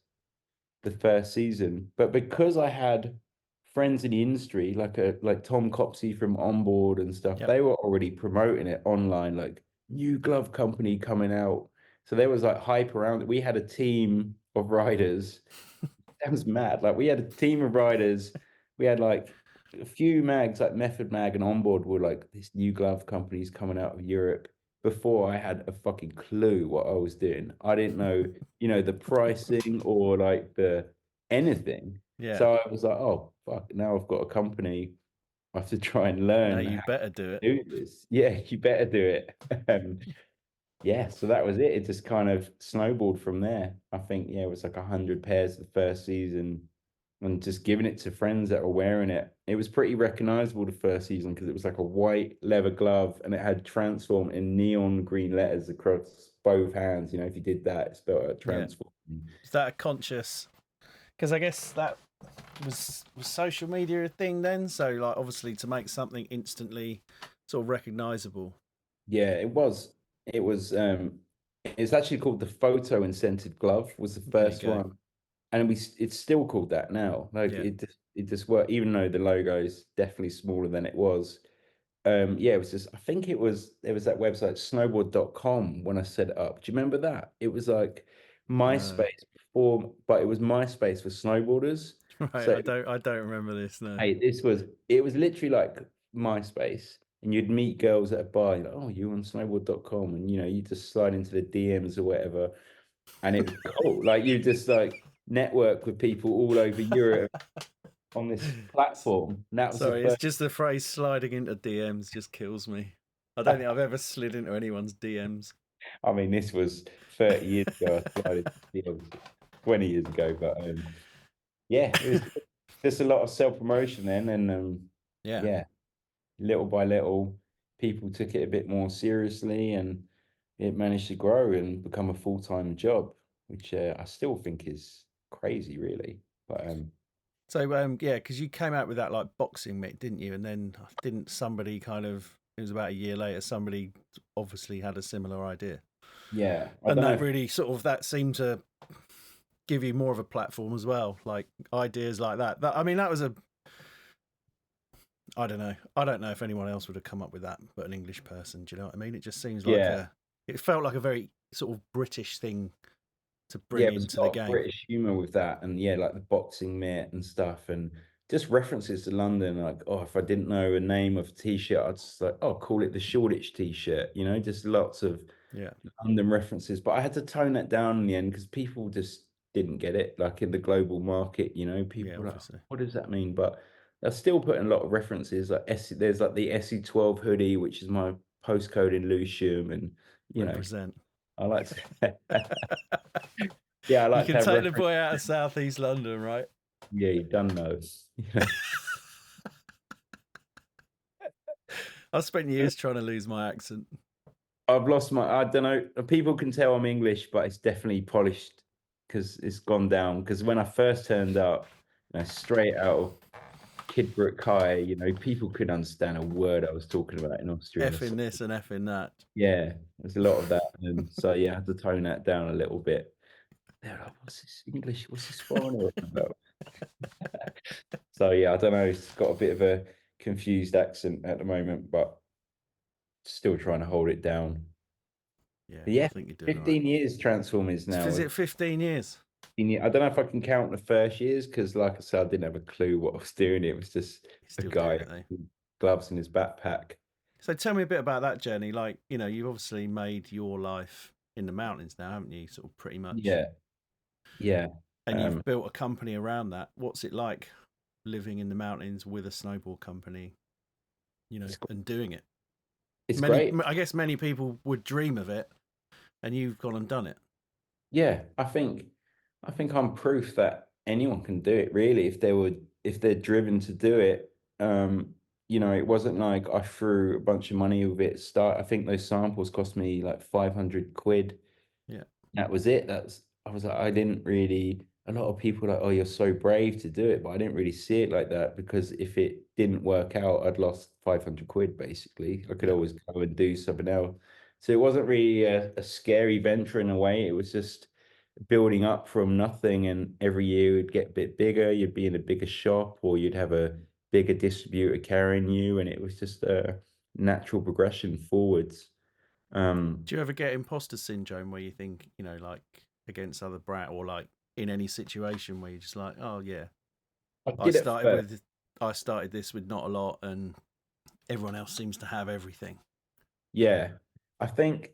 the first season. But because I had friends in the industry, like Tom Copsey from Onboard and stuff, Yep. they were already promoting it online, like new glove company coming out. So there was like hype around it. We had a team of riders. That was mad. Like we had a team of riders. We had like a few mags like Method Mag and Onboard were like this new glove company's coming out of Europe before I had a fucking clue what I was doing. I didn't know, the pricing or like the anything. Yeah. So I was like, oh fuck, now I've got a company. I have to try and Now learn you how better do it. to do this. Yeah, you better do it. Yeah, so that was it. It just kind of snowballed from there. I think, yeah, it was like 100 pairs the first season, and just giving it to friends that were wearing it. It was pretty recognizable the first season because it was like a white leather glove and it had transform in neon green letters across both hands. If you did that, it spelled out Yeah. transform. Is that a conscious? Because I guess that was social media a thing then. So like, obviously, to make something instantly sort of recognizable. Yeah, it was. It was it's actually called the photo incented glove was the There you first go. one. And it's still called that now. Like Yeah. it just worked, even though the logo is definitely smaller than it was. Yeah, it was just I think there was that website snowboard.com when I set it up. Do you remember that? It was like No. MySpace before, but it was MySpace for snowboarders. Right. So I don't remember this. No. hey, it was literally like MySpace, and you'd meet girls at a bar, and you're like, oh, you on snowboard.com, and you just slide into the DMs or whatever, and it was cool. Like you just like network with people all over Europe on this platform. And that was the Sorry, it's first. just the phrase sliding into DMs just kills me. I don't think I've ever slid into anyone's DMs. I mean, this was 30 years ago. I slided DMs 20 years ago, but yeah, it was just a lot of self promotion then, and Yeah. yeah, little by little, people took it a bit more seriously, and it managed to grow and become a full-time job, which I still think is crazy, really. But So yeah, because you came out with that like boxing mitt, didn't you? And then didn't somebody kind of? It was about a year later. Somebody obviously had a similar idea, yeah, I and don't know that if really sort of that seemed to give you more of a platform as well, like ideas like that. I mean, that was a. I don't know. I don't know if anyone else would have come up with that, but an English person. Do you know what I mean? It just seems like yeah, a. It felt like a very sort of British thing to yeah, bring it was into a the lot of game. British humor with that, and yeah, like the boxing mitt and stuff, and just references to London. Like, oh, if I didn't know a name of a t-shirt, I'd just like, oh, call it the Shoreditch t-shirt. Just lots of Yeah, London references. But I had to tone that down in the end because people just didn't get it. Like in the global market, yeah, people were like, obviously, what does that mean? But they're still putting a lot of references. Like there's like the SE12 hoodie, which is my postcode in Lewisham, and represent. I like to. Yeah, I You like to can have take the reference. boy out of Southeast London, right? Yeah, you done those. I've spent years trying to lose my accent. I've lost my. I don't know. People can tell I'm English, but it's definitely polished because it's gone down. Because when I first turned up, straight out of Kidbrooke High, people couldn't understand a word I was talking about in Austria. Effing So, this and effing that. yeah, there's a lot of that, and so yeah, I had to tone that down a little bit. They're like, "What's this English? What's this foreigner about?" So yeah, I don't know. It's got a bit of a confused accent at the moment, but still trying to hold it down. Yeah, But yeah, I think you're doing 15 all years Transformers right. now. Is it 15 years? I don't know if I can count the first years because, like I said, I didn't have a clue what I was doing. It was just You're a still guy doing it, though. with gloves in his backpack. So tell me a bit about that journey. Like, you've obviously made your life in the mountains now, haven't you? Sort of pretty much. Yeah, yeah. And you've built a company around that. What's it like living in the mountains with a snowboard company, and doing it? It's great. I guess many people would dream of it, and you've gone and done it. Yeah, I think I'm proof that anyone can do it really if they're driven to do it. It wasn't like I threw a bunch of money with it at start. I think those samples cost me like 500 quid. Yeah. That was it. I was like, I didn't really, a lot of people are like, oh, you're so brave to do it, but I didn't really see it like that because if it didn't work out, I'd lost 500 quid basically. I could Yeah. always go and do something else. So it wasn't really a scary venture in a way. It was just building up from nothing. And every year it would get a bit bigger. You'd be in a bigger shop or you'd have a bigger distributor carrying you. And it was just a natural progression forwards. Do you ever get imposter syndrome where you think, like against other brand or like in any situation where you're just like, oh yeah, I did it first. I started this with not a lot, and everyone else seems to have everything. Yeah, I think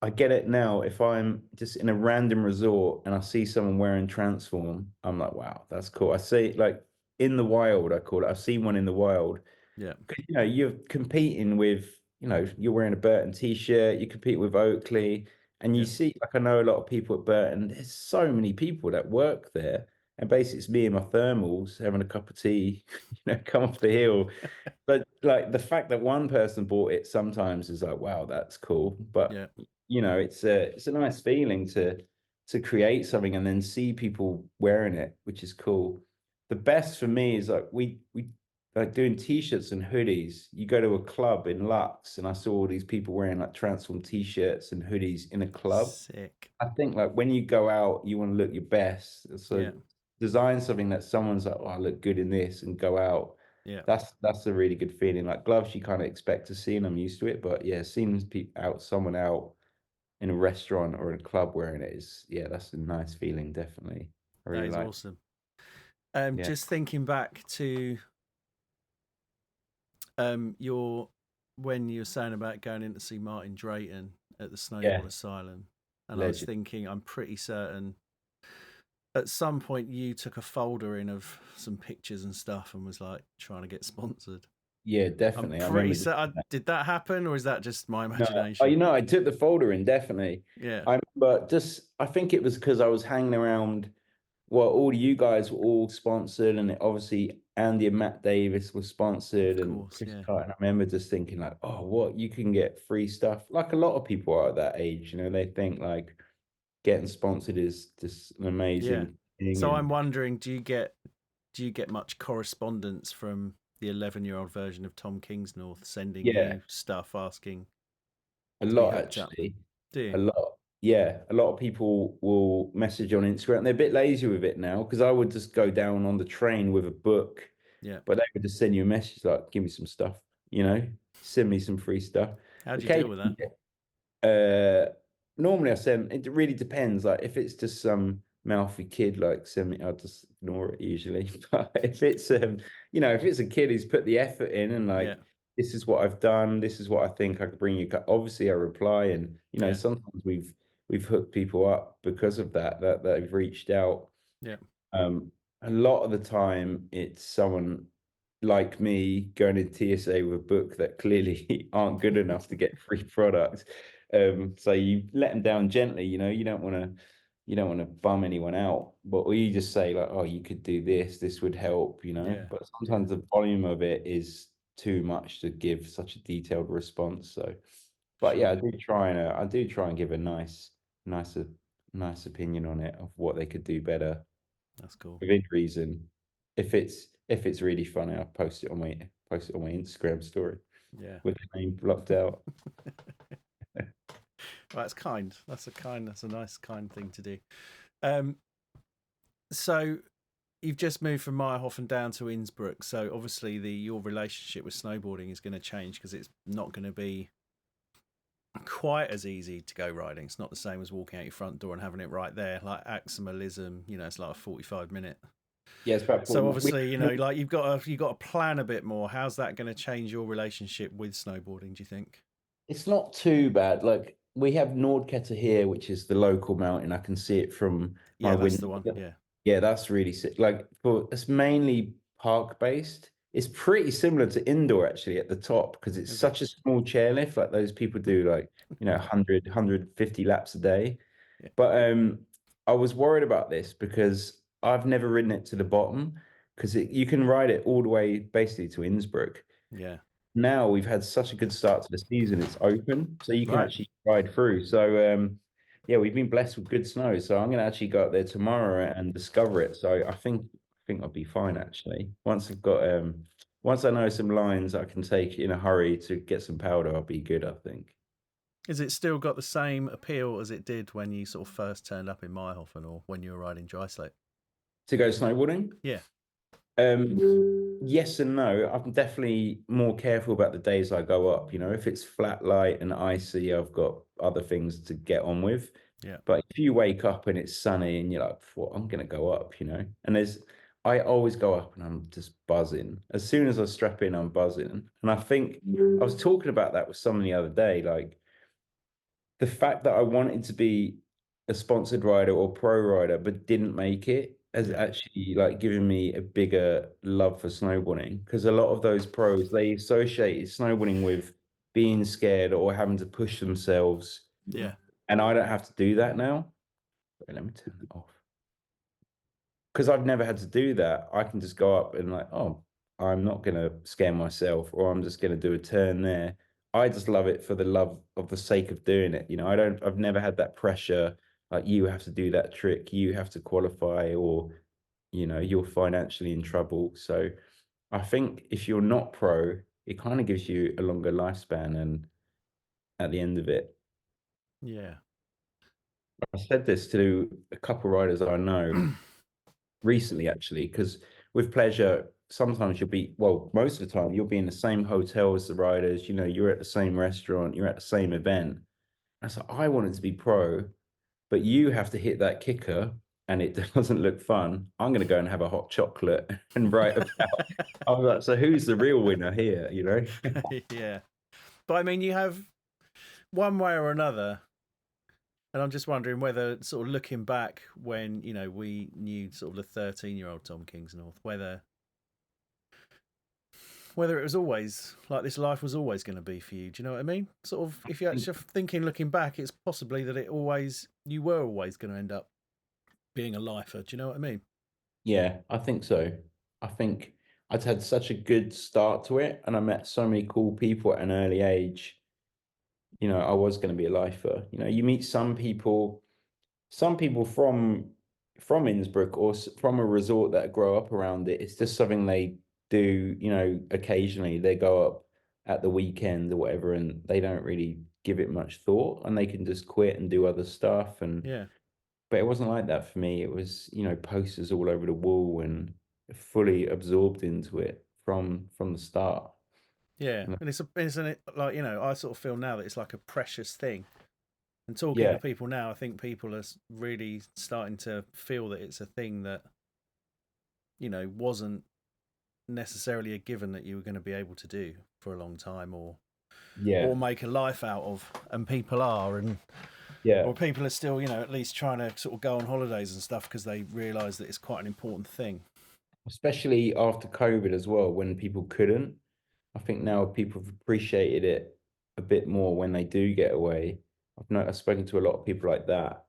I get it now. If I'm just in a random resort and I see someone wearing transform, I'm like, wow, that's cool. I see like in the wild, I call it. I've seen one in the wild. Yeah. 'Cause, you're competing with, you're wearing a Burton t-shirt, you compete with Oakley, and you Yeah. see, like I know a lot of people at Burton, there's so many people that work there. And basically it's me and my thermals having a cup of tea, come off the hill. But like the fact that one person bought it sometimes is like, wow, that's cool. But Yeah. it's a nice feeling to create something and then see people wearing it, which is cool. The best for me is like we like doing t-shirts and hoodies. You go to a club in Lux and I saw all these people wearing like transform t-shirts and hoodies in a club. Sick. I think like when you go out, you want to look your best. So Yeah. design something that someone's like, oh, I look good in this and go out. Yeah. That's a really good feeling. Like gloves, you kind of expect to see, and I'm used to it. But yeah, seeing someone out in a restaurant or in a club wearing it is, yeah, that's a nice feeling. Definitely, I That really is like. awesome. Yeah, Just thinking back to your when you were saying about going in to see Martin Drayton at the yeah, Snowboard Asylum, and I was legend. thinking, I'm pretty certain at some point you took a folder in of some pictures and stuff and was like trying to get sponsored. Yeah, I'm definitely. I pretty remember. certain. Did that happen, or is that just my No, oh, imagination? I took the folder in definitely. Yeah, I remember I think it was because I was hanging around. Well, all you guys were all sponsored, and obviously Andy and Matt Davis were sponsored, of and course. Chris Yeah, Kite. And I remember just thinking like, oh, what you can get free stuff. Like a lot of people are at that age, they think like getting sponsored is just an yeah. amazing thing. So I'm And wondering, do you get much correspondence from the 11-year-old version of Tom Kingsnorth sending yeah, you stuff asking a to be lot hooked up? actually. Do you? A lot. Yeah, a lot of people will message on Instagram. They're a bit lazy with it now because I would just go down on the train with a book, Yeah. but they would just send you a message like, "Give me some stuff," send me some free stuff. How do you deal with that? Occasionally, uh, normally I send. It really depends. Like if it's just some mouthy kid, like send me, I'll just ignore it usually. But if it's a kid who's put the effort in and Yeah, like, this is what I've done, this is what I think I could bring you. Obviously, I reply, and yeah, sometimes we've hooked people up because of that they've reached out. yeah, Um, a lot of the time, it's someone like me going to TSA with a book that clearly aren't good enough to get free products. So you let them down gently. You don't want to bum anyone out, but or you just say like, oh, you could do this. This would help. yeah, But yeah. sometimes the volume of it is too much to give such a detailed response. So But yeah, Sure. I do try and give a nicer, nice opinion on it of what they could do better That's cool. within reason. If it's really funny, I'll post it on my Instagram story Yeah. with the name blocked out. That's kind. That's a nice kind thing to do. Um, so you've just moved from Meyerhofen down to Innsbruck. So obviously your relationship with snowboarding is going to change because it's not going to be quite as easy to go riding. It's not the same as walking out your front door and having it right there. Like Aximalism, it's like a 45-minute. Yeah, it's about So 40 obviously, like you've got to plan a bit more. How's that going to change your relationship with snowboarding, do you think? It's not too bad. Like we have Nordketter here, which is the local mountain. I can see it from my Yeah, that's window. the one. Yeah. Yeah, that's really sick. Like it's mainly park based. It's pretty similar to indoor actually at the top because it's Is it? such a small chairlift. Like those people do like, 100, laps a day. Yeah. But I was worried about this because I've never ridden it to the bottom because you can ride it all the way basically to Innsbruck. Yeah. Now we've had such a good start to the season, it's open, so you can Right. actually ride through. So yeah, we've been blessed with good snow. So I'm gonna actually go up there tomorrow and discover it. So I think I'll be fine actually. Once I know some lines I can take in a hurry to get some powder, I'll be good, I think. Is it still got the same appeal as it did when you sort of first turned up in Meyerhofen or when you were riding dryslope? To go snowboarding? Yeah. Yes and no. I'm definitely more careful about the days I go up. If it's flat, light, and icy, I've got other things to get on with. Yeah. But if you wake up and it's sunny and you're like, well, I'm gonna go up. And I always go up and I'm just buzzing. As soon as I strap in, I'm buzzing. And I think I was talking about that with someone the other day, like the fact that I wanted to be a sponsored rider or pro rider but didn't make it has Yeah. actually like given me a bigger love for snowboarding because a lot of those pros they associate snowboarding with being scared or having to push themselves, Yeah. and I don't have to do that now. Wait, let me turn it off because I've never had to do that. I can just go up and like, oh, I'm not gonna scare myself, or I'm just gonna do a turn there. I just love it for the love of the sake of doing it. I've never had that pressure, like you have to do that trick, you have to qualify, or you're financially in trouble. So I think if you're not pro, it kind of gives you a longer lifespan and at the end of it. Yeah. I said this to a couple riders I know recently actually, because with pleasure, sometimes most of the time you'll be in the same hotel as the riders, you're at the same restaurant, you're at the same event. And so I wanted to be pro, but you have to hit that kicker and it doesn't look fun. I'm going to go and have a hot chocolate and write about. I was like, so who's the real winner here? Yeah. But I mean, you have one way or another. And I'm just wondering whether, sort of looking back when, we knew sort of the 13-year-old Tom Kingsnorth, whether it was always like this life was always going to be for you. Do you know what I mean? Sort of, if you're actually thinking, looking back, it's possibly that you were always going to end up being a lifer. Do you know what I mean? Yeah, I think so. I think I'd had such a good start to it and I met so many cool people at an early age. I was going to be a lifer. You meet some people from Innsbruck or from a resort that grow up around it. It's just something they do, occasionally. They go up at the weekend or whatever, and they don't really give it much thought, and they can just quit and do other stuff. Yeah. But it wasn't like that for me. It was, posters all over the wall and fully absorbed into it from the start. Yeah. And isn't it like, I sort of feel now that it's like a precious thing. And talking Yeah, to people now, I think people are really starting to feel that it's a thing that, wasn't necessarily a given that you were going to be able to do for a long time or yeah, make a life out of. And people are, yeah. or people are still, at least trying to sort of go on holidays and stuff because they realise that it's quite an important thing. Especially after COVID as well, when people couldn't. I think now people have appreciated it a bit more when they do get away. I've spoken to a lot of people like that.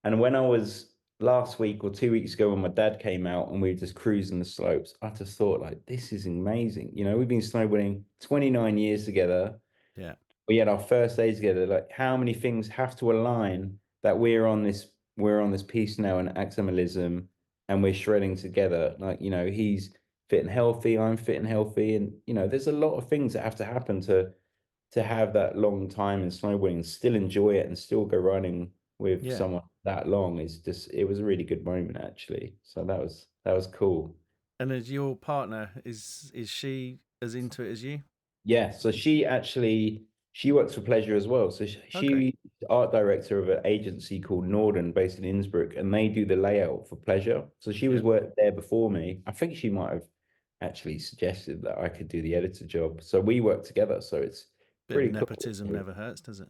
And when I was last week or 2 weeks ago, when my dad came out and we were just cruising the slopes, I just thought like, this is amazing. We've been snowboarding 29 years together. Yeah. we had our first day together. Like, how many things have to align that we're on this piece now in aximalism, and we're shredding together. Like, he's fit and healthy, I'm fit and healthy, and there's a lot of things that have to happen to have that long time in snowboarding and still enjoy it and still go running with Yeah. someone that long. It was a really good moment actually. So that was cool. And as your partner, is she as into it as you? Yeah, so she works for pleasure as well. So Okay. she's the art director of an agency called Norden based in Innsbruck, and they do the layout for pleasure. So she was Yeah. worked there before me. I think she might have actually suggested that I could do the editor job. So we work together. So it's Bit of pretty cool. nepotism never hurts, does it?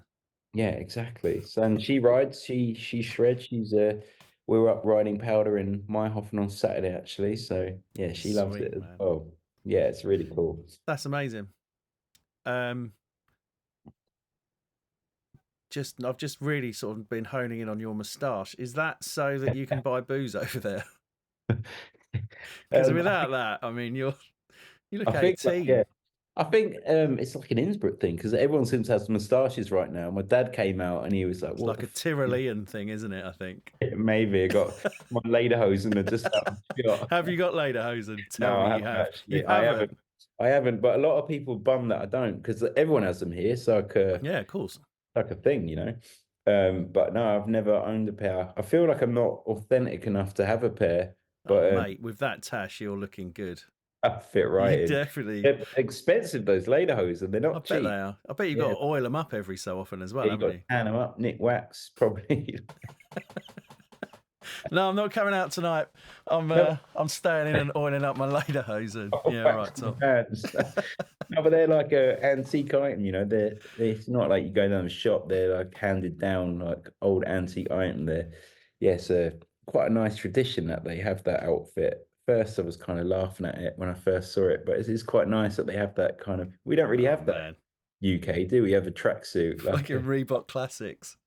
Yeah, exactly. So, and she rides, she shreds. We were up riding powder in Meyerhofen on Saturday actually. So yeah, she loves it Sweet, as man. well. Yeah, it's really cool. That's amazing. I've just really sort of been honing in on your moustache. Is that so that you can buy booze over there? Because Um, without that, I mean, you I look think, yeah, 18. I think it's like an Innsbruck thing because everyone seems to have moustaches right now. My dad came out and he was like, It's "What like the a f is Tyrolean thing, isn't it? I think. it?" Maybe I got my lederhosen are just out of shot. Have you got lederhosen? Tell No, me I you haven't have. You actually. I haven't. haven't? I haven't. But a lot of people bum that I don't because everyone has them here. So Yeah, of course. like a thing. But no, I've never owned a pair. I feel like I'm not authentic enough to have a pair, Oh, but mate, with that tash, you're looking good. I fit You right in. definitely. They're expensive, those lederhosen. They're I not bet they cheap. are. I bet you've got Yeah, to oil them up every so often as well, yeah, you haven't got to you? tan them up, nick wax, probably. No, I'm not coming out tonight. No, I'm staying in and oiling up my lederhosen. I'll Yeah, wax right, my Tom. hands. No, but they're like a antique item, it's not like you go down the shop, they're like handed down like old antique item there. Yeah, it's quite a nice tradition that they have that outfit. First, I was kind of laughing at it when I first saw it, but it's quite nice that they have that kind of. We don't really Oh have that man, UK, do we? Have a tracksuit like fucking Reebok classics.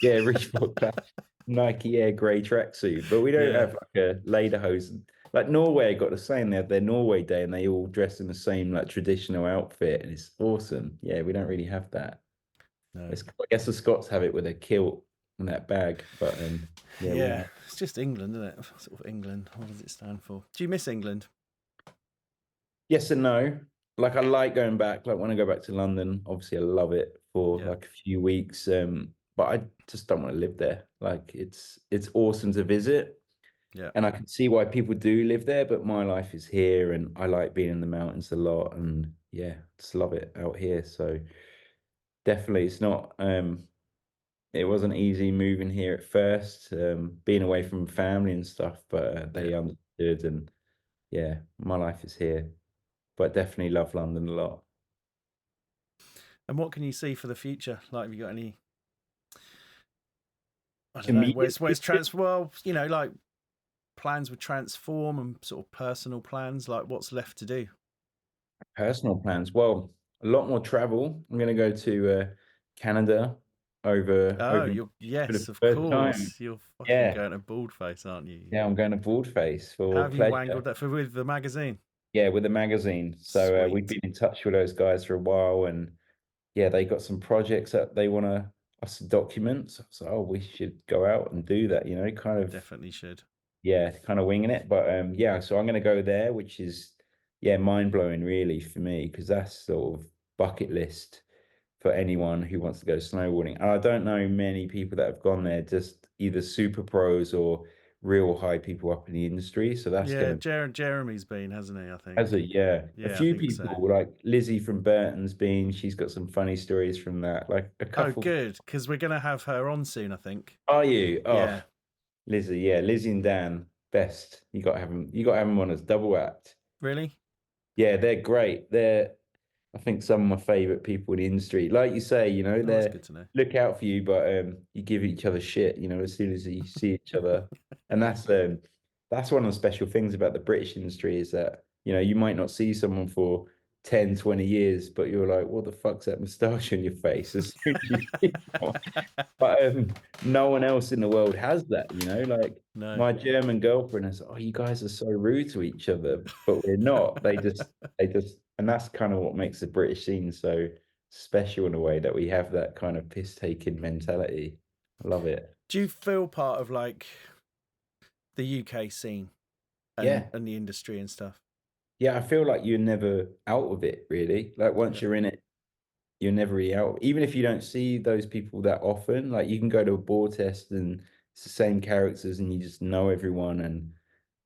yeah, Reebok Nike Air grey tracksuit, but we don't Yeah, have like a lederhosen. Like Norway got the same. They have their Norway Day, and they all dress in the same like traditional outfit, and it's awesome. Yeah, we don't really have that. no, I guess the Scots have it with a kilt and that bag, but yeah, we yeah. don't. It's just England, isn't it? Sort of England. What does it stand for? Do you miss England? Yes and no. Like I like going back. Like when I go back to London, obviously I love it for Yeah, like a few weeks. But I just don't want to live there. Like it's awesome to visit, yeah. and I can see why people do live there, but my life is here and I like being in the mountains a lot and yeah, just love it out here. So definitely it's not it wasn't easy moving here at first, being away from family and stuff, but Yeah. they understood and yeah, my life is here. But definitely love London a lot. And what can you see for the future? Like, have you got any? I don't know. Immediate Where's transfer? Well, like plans with transform and sort of personal plans. Like, what's left to do? personal plans. Well, a lot more travel. I'm going to go to Canada Oh, over you're for the yes, of first time. course. You're fucking Yeah, going to Baldface, aren't you? yeah, I'm going to Baldface How for have you pleasure. wangled that for with the magazine? Yeah, with the magazine. So we've Sweet. been in touch with those guys for a while, and yeah, they got some projects that they want us to document. So oh, we should go out and do that. Kind of Definitely should. yeah, kind of winging it. But yeah, so I'm going to go there, which is yeah, mind blowing really for me because that's sort of bucket list for anyone who wants to go snowboarding. And I don't know many people that have gone there, just either super pros or real high people up in the industry. So that's Yeah, going to Jeremy's been, hasn't he? I as think. a yeah, a Yeah, I few think so. people like Lizzie from Burton's been. She's got some funny stories from that. Like a Oh, couple. good, because we're gonna have her on soon. I think. Are you? Oh, Yeah. Lizzie, yeah, Lizzie and Dan, best. You got to have them. You got to have them on as double act. Really? Yeah, they're great. I think some of my favorite people in the industry. Like you say, Oh, that's they good to know. look out for you, but you give each other shit, as soon as you see each other. And that's one of the special things about the British industry is that, you might not see someone for 10, 20 years, but you're like, what the fuck's that moustache on your face as soon as you see someone. But no one else in the world has that. Like No. my German girlfriend is, oh, you guys are so rude to each other, but we're not. And that's kind of what makes the British scene so special in a way that we have that kind of piss taking mentality. I love it. Do you feel part of like the UK scene Yeah. and the industry and stuff? Yeah, I feel like you're never out of it, really. Like once you're in it, you're never really out. Even if you don't see those people that often, like you can go to a board test and it's the same characters and you just know everyone. And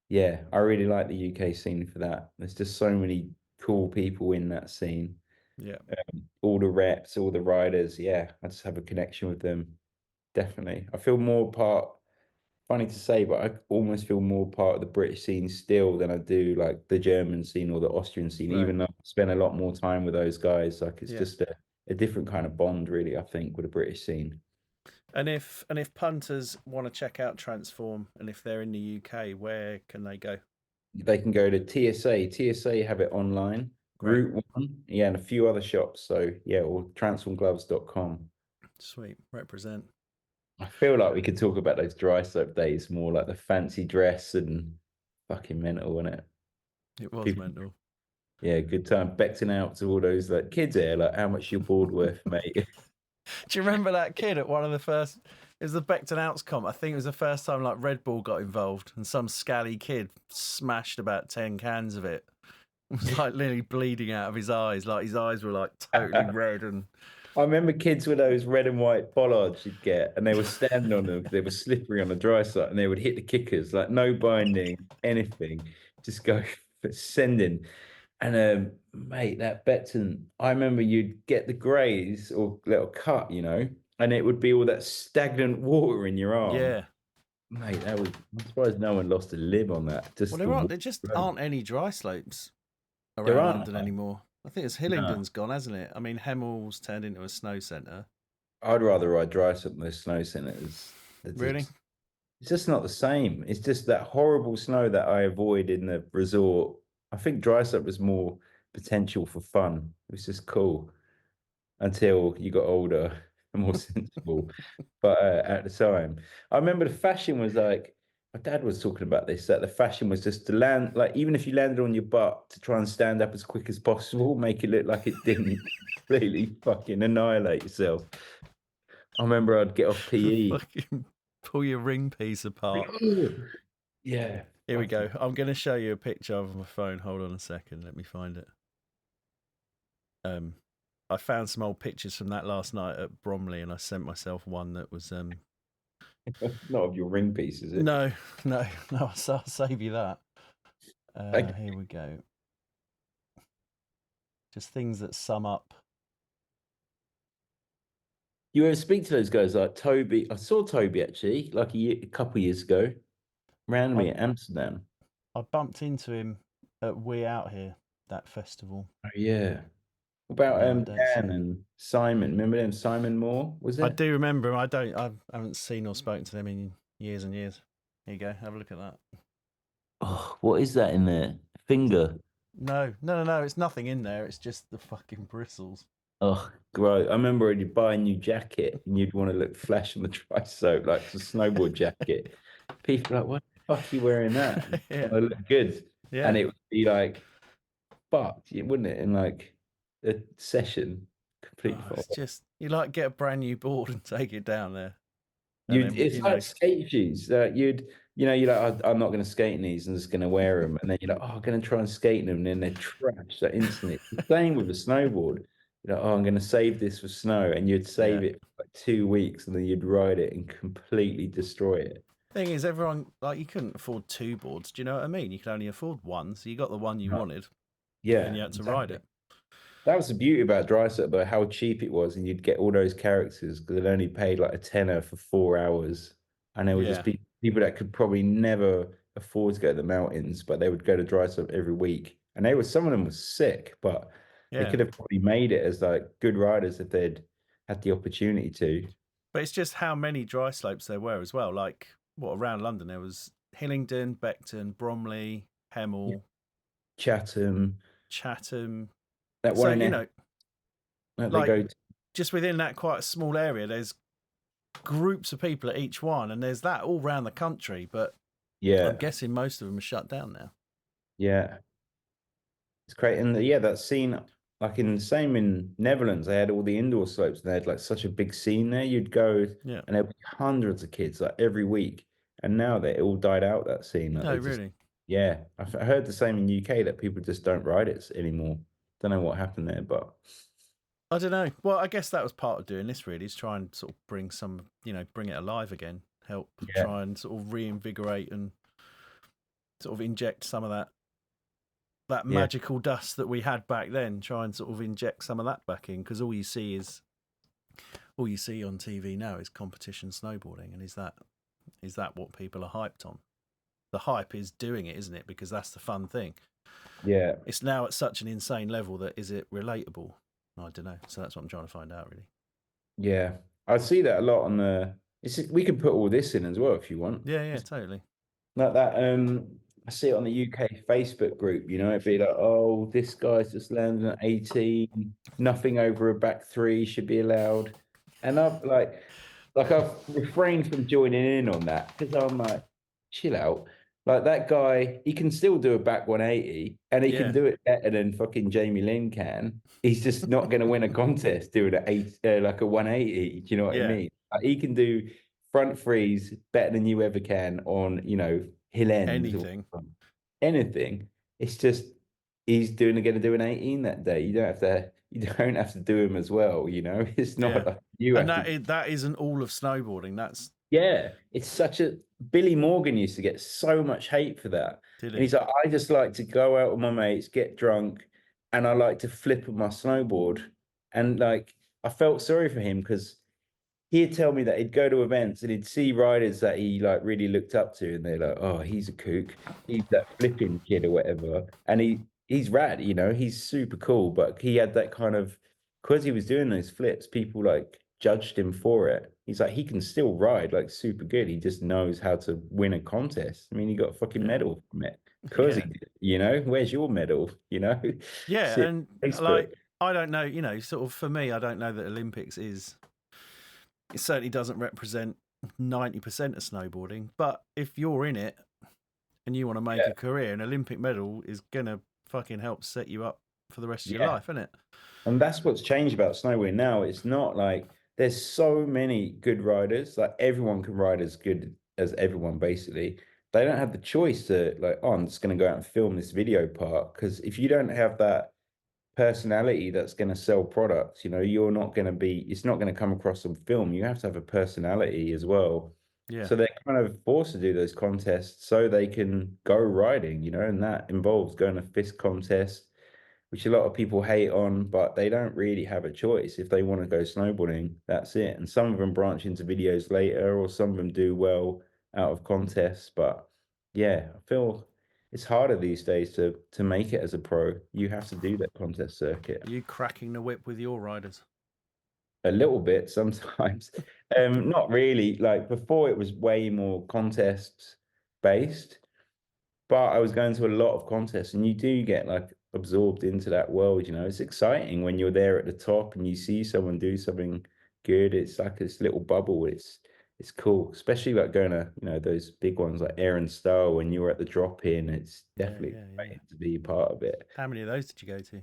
yeah, I really like the UK scene for that. There's just so many cool people in that scene. Yeah. All the reps, all the riders. Yeah, I just have a connection with them. Definitely. I feel more part, funny to say, but I almost feel more part of the British scene still than I do like the German scene or the Austrian scene, Right. even though I spend a lot more time with those guys. Like it's Yeah. just a different kind of bond, really, I think, with the British scene. And if punters want to check out Transform, and if they're in the UK, where can they go? They can go to TSA. TSA have it online. Great. Route One, yeah, and a few other shops. So yeah, or transformgloves.com. Sweet. Represent. I feel like we could talk about those dry soap days more, like the fancy dress and fucking mental, wasn't it? It was People, mental. yeah, good time beckoning out to all those like kids here, like how much your board worth, mate. Do you remember that kid at one of the first? It was the Beckton Outs comp. I think it was the first time like Red Bull got involved, and some scally kid smashed about 10 cans of it. It was like literally bleeding out of his eyes. Like his eyes were like totally red. And I remember kids with those red and white bollards you'd get, and they were standing on them because they were slippery on the dry side, and they would hit the kickers, like no binding, anything, just go sending. And mate, that Betton, I remember you'd get the graze or little cut, and it would be all that stagnant water in your arm. yeah, Mate, that was, I'm surprised no one lost a limb on that. Just well, there just aren't any dry slopes There around aren't. London anymore. I think it's Hillingdon's gone, hasn't it? I mean, Hemmel's turned into a snow centre. I'd rather ride dry than those snow centers. Really? It's just not the same. It's just that horrible snow that I avoid in the resort. I think dry slip was more potential for fun. It was just cool until you got older and more sensible. But at the time, I remember the fashion was like, my dad was talking about this, that the fashion was just to land, like, even if you landed on your butt, to try and stand up as quick as possible, make it look like it didn't completely fucking annihilate yourself. I remember I'd get off PE. Fucking pull your ring piece apart. Yeah. Here we go. I'm going to show you a picture of my phone. Hold on a second. Let me find it. I found some old pictures from that last night at Bromley, and I sent myself one that was Not of your ring piece, is it? No. I'll save you that. Here we go. Just things that sum up. You ever speak to those guys like Toby? I saw Toby actually, like a couple of years ago, randomly at Amsterdam. I bumped into him at We Out Here, that festival. Oh yeah. What about Dan and Simon? Remember them? Simon Moore, was it? I do remember him. I haven't seen or spoken to them in years and years. Here you go. Have a look at that. Oh, what is that in there? Finger. No. It's nothing in there. It's just the fucking bristles. Oh, great. I remember when you'd buy a new jacket and you'd want to look flash on the dry soap, like a snowboard jacket. People are like, what the fuck are you wearing that? Yeah. I look good. Yeah. And it would be like, fucked, wouldn't it? In like a session, completely It's just, you like get a brand new board and take it down there. It's like skate shoes. You're like, I'm not going to skate in these. I'm just going to wear them. And then you're like, oh, I'm going to try and skate in them. And then they're trash. That instantly. The same with a snowboard. You're like, oh, I'm going to save this for snow. And you'd save it for like 2 weeks and then you'd ride it and completely destroy it. Thing is, everyone, like, you couldn't afford 2 boards. Do you know what I mean? You could only afford one. So you got the one you wanted. Yeah. And you had to ride it. That was the beauty about dry set, though, how cheap it was, and you'd get all those characters because it only paid like a tenner for 4 hours, and there would just be people that could probably never afford to go to the mountains, but they would go to dry set every week, and some of them were sick, but they could have probably made it as like good riders if they'd had the opportunity to. But it's just how many dry slopes there were as well. Like, around London there was Hillingdon, Beckton, Bromley, Hemel, Chatham. That one, like, just within that quite a small area, there's groups of people at each one, and there's that all around the country. But I'm guessing most of them are shut down now. Yeah, it's great, and that scene. like same in Netherlands, they had all the indoor slopes and they had like such a big scene there. You'd go Yeah. and there'd be hundreds of kids like every week. And now they all died out that scene. Like No, they just, really. yeah. I heard the same in UK that people just don't ride it anymore. Don't know what happened there, but I don't know. Well, I guess that was part of doing this really, is try and sort of bring some, bring it alive again, help yeah, try and sort of reinvigorate and sort of inject some of that yeah, magical dust that we had back then, try and sort of inject some of that back in, because all you see on TV now is competition snowboarding. And is that what people are hyped on? The hype is doing it, isn't it? Because that's the fun thing. yeah. It's now at such an insane level that is it relatable? I don't know. So that's what I'm trying to find out, really. Yeah, I see that a lot on the. We can put all this in as well if you want. Yeah, totally. Like that. I see it on the UK Facebook group. It'd be like, oh, this guy's just landed at 18. Nothing over a back three should be allowed. And I've refrained from joining in on that because I'm like, chill out. Like that guy, he can still do a back 180 and he can Yeah. do it better than fucking Jamie Lynn can. He's just not going to win a contest doing like a 180. Do you know what I Yeah. mean? Like, he can do front freeze better than you ever can on, hill ends or Anything. anything. It's just he's going to do an 18 that day. You don't have to do him as well. It's Yeah. not like you And have to. that isn't all of snowboarding. That's Yeah, it's such a Billy Morgan used to get so much hate for that. did And he? he's like, I just like to go out with my mates, get drunk, and I like to flip on my snowboard. And like I felt sorry for him because he'd tell me that he'd go to events and he'd see riders that he like really looked up to, and they're like, "Oh, he's a kook. He's that flipping kid or whatever." And he's rad, he's super cool. But he had that kind of because he was doing those flips, people like judged him for it. He's like, he can still ride like super good. He just knows how to win a contest. I mean, he got a fucking Yeah. medal from it because he Yeah. did. Where's your medal? Yeah. See it And on like, Facebook. I don't know, sort of for me, I don't know that Olympics it certainly doesn't represent 90% of snowboarding. But if you're in it and you want to make Yeah, a career, an Olympic medal is going to fucking help set you up for the rest of your yeah. life, isn't it? And that's what's changed about snowboarding now. It's not like there's so many good riders. Like everyone can ride as good as everyone, basically. They don't have the choice to like, oh, I'm just going to go out and film this video part. Because if you don't have that personality that's going to sell products, you're not going to be, it's not going to come across on film. You have to have a personality as well. Yeah. So they're kind of forced to do those contests so they can go riding, and that involves going to FIS contests, which a lot of people hate on, but they don't really have a choice. If they want to go snowboarding, that's it. And some of them branch into videos later, or some of them do well out of contests. But yeah, I feel it's harder these days to make it as a pro. You have to do that contest circuit Are you cracking the whip with your riders? a little bit sometimes. Not really. Like before, it was way more contest based. But I was going to a lot of contests, and you do get like absorbed into that world. It's exciting when you're there at the top and you see someone do something good. It's like this little bubble. It's cool, especially like going to those big ones like Aaron Starr when you were at the drop in. It's Yeah, definitely yeah, yeah. exciting to be a part of it. How many of those did you go to?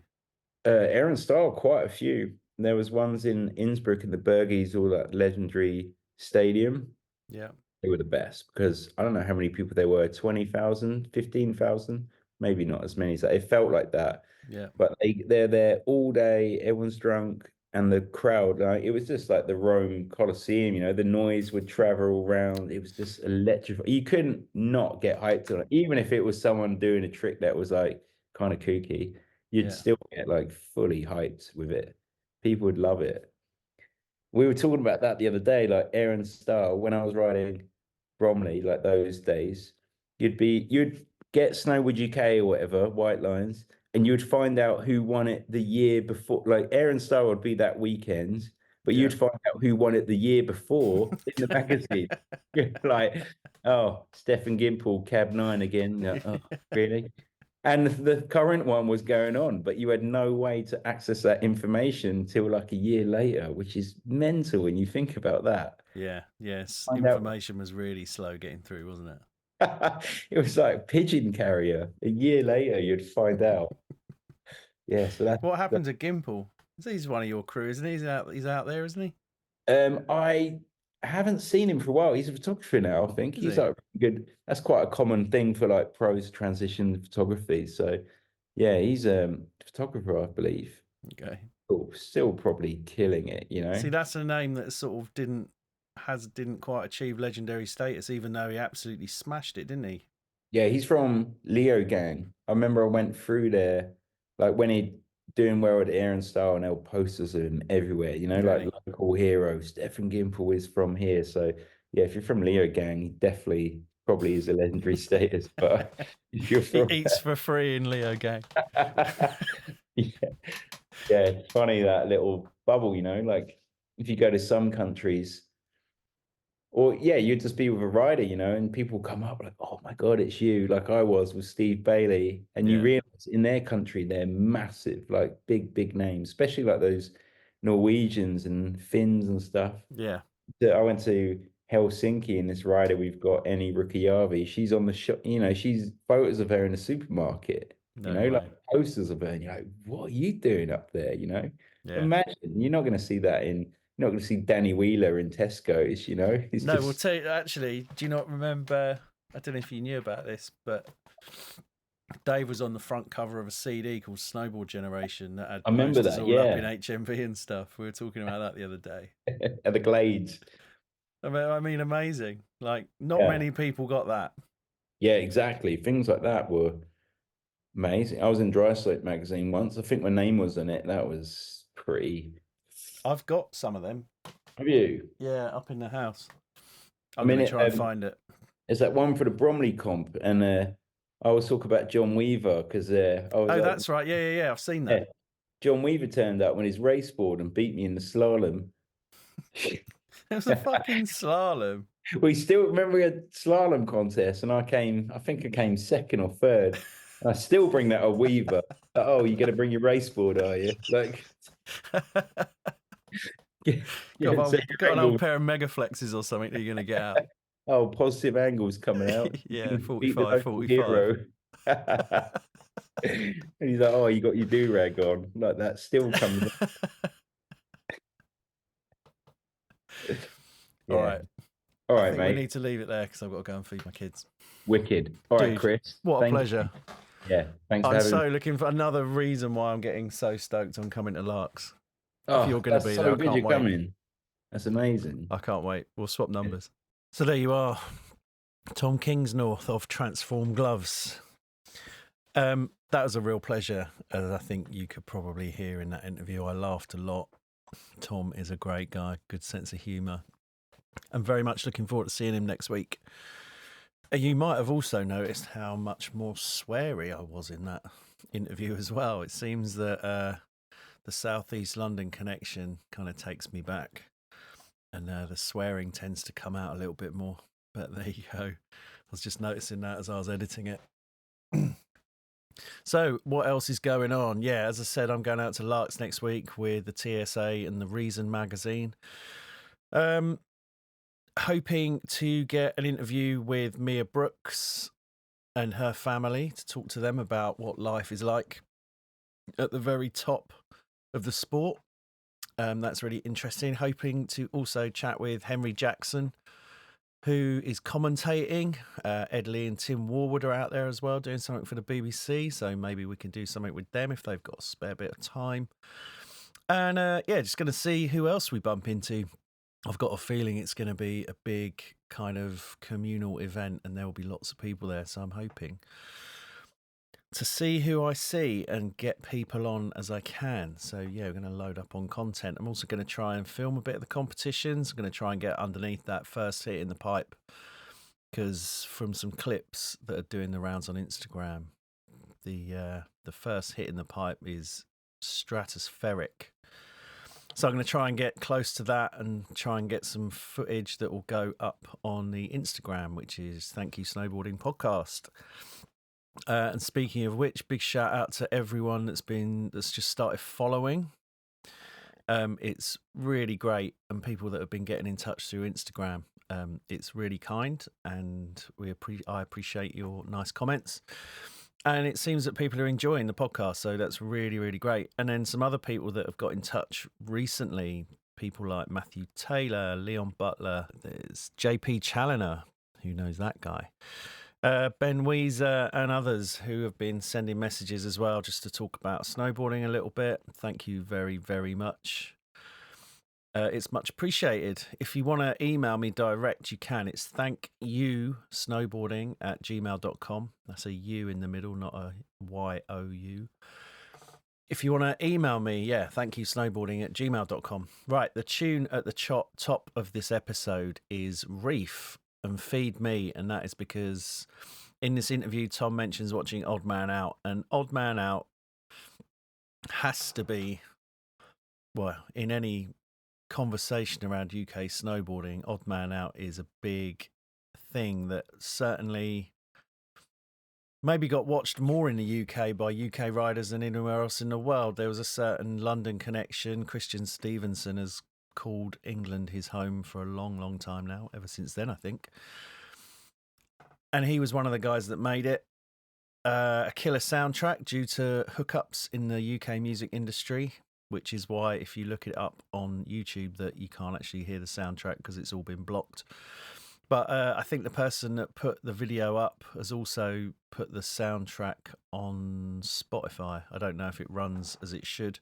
Aaron Starr, quite a few. There was ones in Innsbruck in the Bergies, all that legendary stadium. Yeah, They were the best because I don't know how many people there were 20,000, 15,000, maybe not as many as that. It felt like that. yeah, But they're there all day, everyone's drunk, and the crowd, like it was just like the Rome Colosseum, the noise would travel around. It was just electrifying. You couldn't not get hyped on it. Even if it was someone doing a trick that was like kind of kooky, you'd yeah, still get like fully hyped with it. People would love it. We were talking about that the other day, like Aaron Starr, when I was riding Bromley, like those days, you'd get Snowwood UK or whatever, White Lines, and you'd find out who won it the year before. Like Aaron Starr would be that weekend, but yeah. you'd find out who won it the year before in the magazine. Like, oh, Stefan Gimple, Cab 9 again. Oh, really? And the current one was going on, but you had no way to access that information till like a year later, which is mental when you think about that. Yeah, yes. Find out Information was really slow getting through, wasn't it? it was like pigeon carrier. A year later, you'd find out. Yeah, so What happened to Gimple? He's one of your crew, isn't he? He's out there, isn't he? I haven't seen him for a while. He's a photographer now, I think. Is He's he? like good. That's quite a common thing for like pros to transition to photography. So yeah, he's a photographer, I believe. Okay. Still probably killing it, See, that's a name that sort of didn't quite achieve legendary status, even though he absolutely smashed it, didn't he? Yeah, he's from Leo Gang. I remember I went through there, like when he doing well at Air and Style, and there were posters of him everywhere. Like Really? local hero. Stefan Gimple is from here. So yeah, if you're from Leo Gang, he definitely probably is a legendary status. But if you're He from eats for free in Leo Gang. yeah, yeah, it's funny that little bubble. Like if you go to some countries. Or yeah, you'd just be with a rider, and people come up like, "Oh my God, it's you!" Like I was with Steve Bailey, and you Yeah. realize in their country they're massive, like big, big names, especially like those Norwegians and Finns and stuff. Yeah. I went to Helsinki, and this rider we've got, Eni Rukiavi, she's on the shop, she's photos of her in the supermarket, No way. like posters of her, and you're like, "What are you doing up there?" Yeah. Imagine you're not going to see that you're not going to see Danny Wheeler in Tesco's, It's No, we'll just. tell you, actually, do you not remember? I don't know if you knew about this, but Dave was on the front cover of a CD called Snowboard Generation that had I remember posters that, all up in yeah. HMV and stuff. We were talking about that the other day. At the Glades. I mean, amazing. Like, not Yeah. many people got that. Yeah, exactly. Things like that were amazing. I was in Dryslope magazine once. I think my name was in it. That was pretty. I've got some of them. Have you? Yeah, up in the house. I I'm mean, going to try and find it. it's that one for the Bromley comp, and I always talk about John Weaver because I was Oh, like, that's right. Yeah. I've seen yeah, that. John Weaver turned up when his race board and beat me in the slalom. It was a fucking slalom. We still remember a slalom contest, and I think I came second or third. I still bring that a Weaver. Oh, you're going to bring your race board, are you? Like, so got your an old angle, pair of mega flexes or something that you're going to get out. oh, positive angles coming out. Yeah, Beat the 45, local 45. hero. And he's like, "Oh, you got your do rag on." Like that still comes. Yeah. All right. All I right, think mate. we need to leave it there because I've got to go and feed my kids. Wicked. All right, Dude, Chris. what a Thank pleasure. you. Yeah, thanks for I'm having me. so looking for another reason why I'm getting so stoked on coming to Larks. Oh, if you're going to that's be so there, I good can't you're wait. coming. That's amazing. I can't wait. We'll swap numbers. So there you are. Tom Kingsnorth of Transform Gloves. That was a real pleasure, as I think you could probably hear in that interview. I laughed a lot. Tom is a great guy, good sense of humour. I'm very much looking forward to seeing him next week. You might have also noticed how much more sweary I was in that interview as well. It seems that the South East London connection kind of takes me back, and the swearing tends to come out a little bit more. But there you go. I was just noticing that as I was editing it. So what else is going on? Yeah, as I said, I'm going out to Larks next week with the TSA and the Reason magazine. Hoping to get an interview with Mia Brooks and her family to talk to them about what life is like at the very top of the sport. That's really interesting. Hoping to also chat with Henry Jackson, who is commentating. Ed Lee and Tim Warwood are out there as well doing something for the BBC, so maybe we can do something with them if they've got a spare bit of time. And yeah, just going to see who else we bump into. I've got a feeling it's going to be a big kind of communal event and there will be lots of people there, so I'm hoping to see who I see and get people on as I can. So yeah, we're going to load up on content. I'm also going to try and film a bit of the competitions. I'm going to try and get underneath that first hit in the pipe, because from some clips that are doing the rounds on Instagram, the first hit in the pipe is stratospheric. So I'm going to try and get close to that and try and get some footage that will go up on the Instagram, which is Thank You Snowboarding Podcast. And speaking of which, big shout out to everyone that's just started following. It's really great, and people that have been getting in touch through Instagram. It's really kind, and I appreciate your nice comments. And it seems that people are enjoying the podcast, so that's really, really great. And then some other people that have got in touch recently, people like Matthew Taylor, Leon Butler, there's JP Challoner, who knows that guy, Ben Weezer, and others who have been sending messages as well, just to talk about snowboarding a little bit. Thank you very, very much. It's much appreciated. If you want to email me direct, you can. It's thankyou.snowboarding@gmail.com. That's a U in the middle, not a YOU. If you want to email me, thankyou.snowboarding@gmail.com. Right, the tune at the top of this episode is Reef and Feed Me, and that is because in this interview, Tom mentions watching Odd Man Out, and Odd Man Out has to be, well, in any conversation around UK snowboarding, Odd Man Out is a big thing that certainly maybe got watched more in the UK by UK riders than anywhere else in the world. There was a certain London connection. Christian Stevenson has called England his home for a long, long time now, ever since then, I think. And he was one of the guys that made it a killer soundtrack due to hookups in the UK music industry, which is why if you look it up on YouTube that you can't actually hear the soundtrack because it's all been blocked. But I think the person that put the video up has also put the soundtrack on Spotify. I don't know if it runs as it should,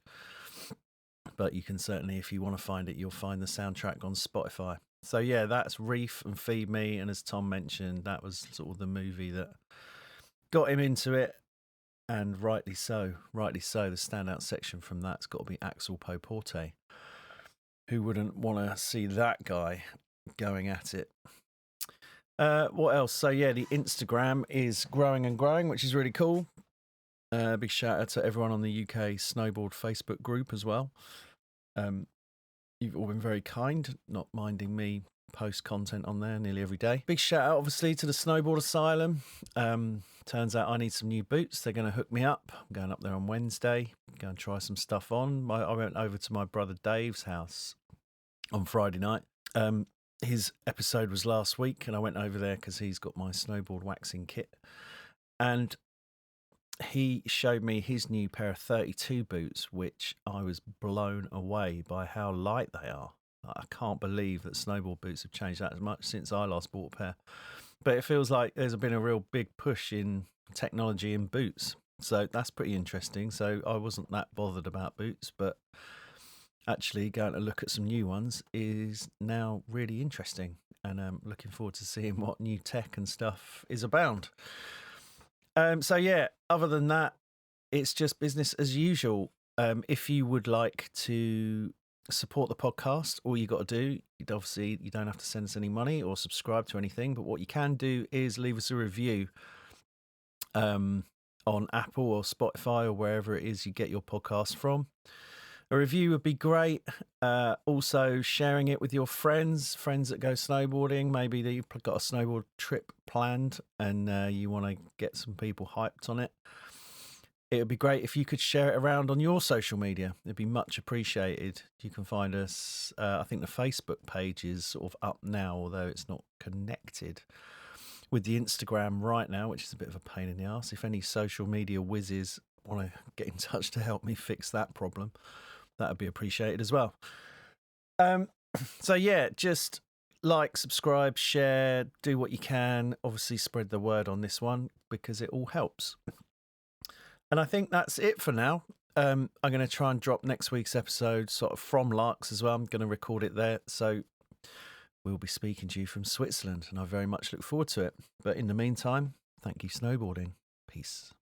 but you can certainly, if you want to find it, you'll find the soundtrack on Spotify. So yeah, that's Reef and Feed Me, and as Tom mentioned, that was sort of the movie that got him into it. And rightly so. The standout section from that's got to be Axel Poporte. Who wouldn't want to see that guy going at it? What else? So yeah, the Instagram is growing and growing, which is really cool. Big shout out to everyone on the UK Snowboard Facebook group as well. You've all been very kind, not minding me post content on there nearly every day. Big shout out, obviously, to the Snowboard Asylum. Turns out I need some new boots. They're going to hook me up. I'm going up there on Wednesday. Go and try some stuff on. I went over to my brother Dave's house on Friday night. His episode was last week, and I went over there because he's got my snowboard waxing kit. And he showed me his new pair of 32 boots, which I was blown away by how light they are. I can't believe that snowboard boots have changed that much since I last bought a pair. But it feels like there's been a real big push in technology in boots. So that's pretty interesting. So I wasn't that bothered about boots, but actually going to look at some new ones is now really interesting. And I'm looking forward to seeing what new tech and stuff is abound. So yeah, other than that, it's just business as usual. If you would like to support the podcast, all you got to do, obviously you don't have to send us any money or subscribe to anything, but what you can do is leave us a review on Apple or Spotify or wherever it is you get your podcast from. A review would be great. Also sharing it with your friends that go snowboarding. Maybe that you've got a snowboard trip planned and you want to get some people hyped on it. It would be great if you could share it around on your social media. It'd be much appreciated. You can find us, I think the Facebook page is sort of up now, although it's not connected with the Instagram right now, which is a bit of a pain in the arse. If any social media whizzes want to get in touch to help me fix that problem, that would be appreciated as well. So yeah, just like, subscribe, share, do what you can. Obviously spread the word on this one because it all helps. And I think that's it for now. I'm going to try and drop next week's episode sort of from Larks as well. I'm going to record it there. So we'll be speaking to you from Switzerland, and I very much look forward to it. But in the meantime, thank you, snowboarding. Peace.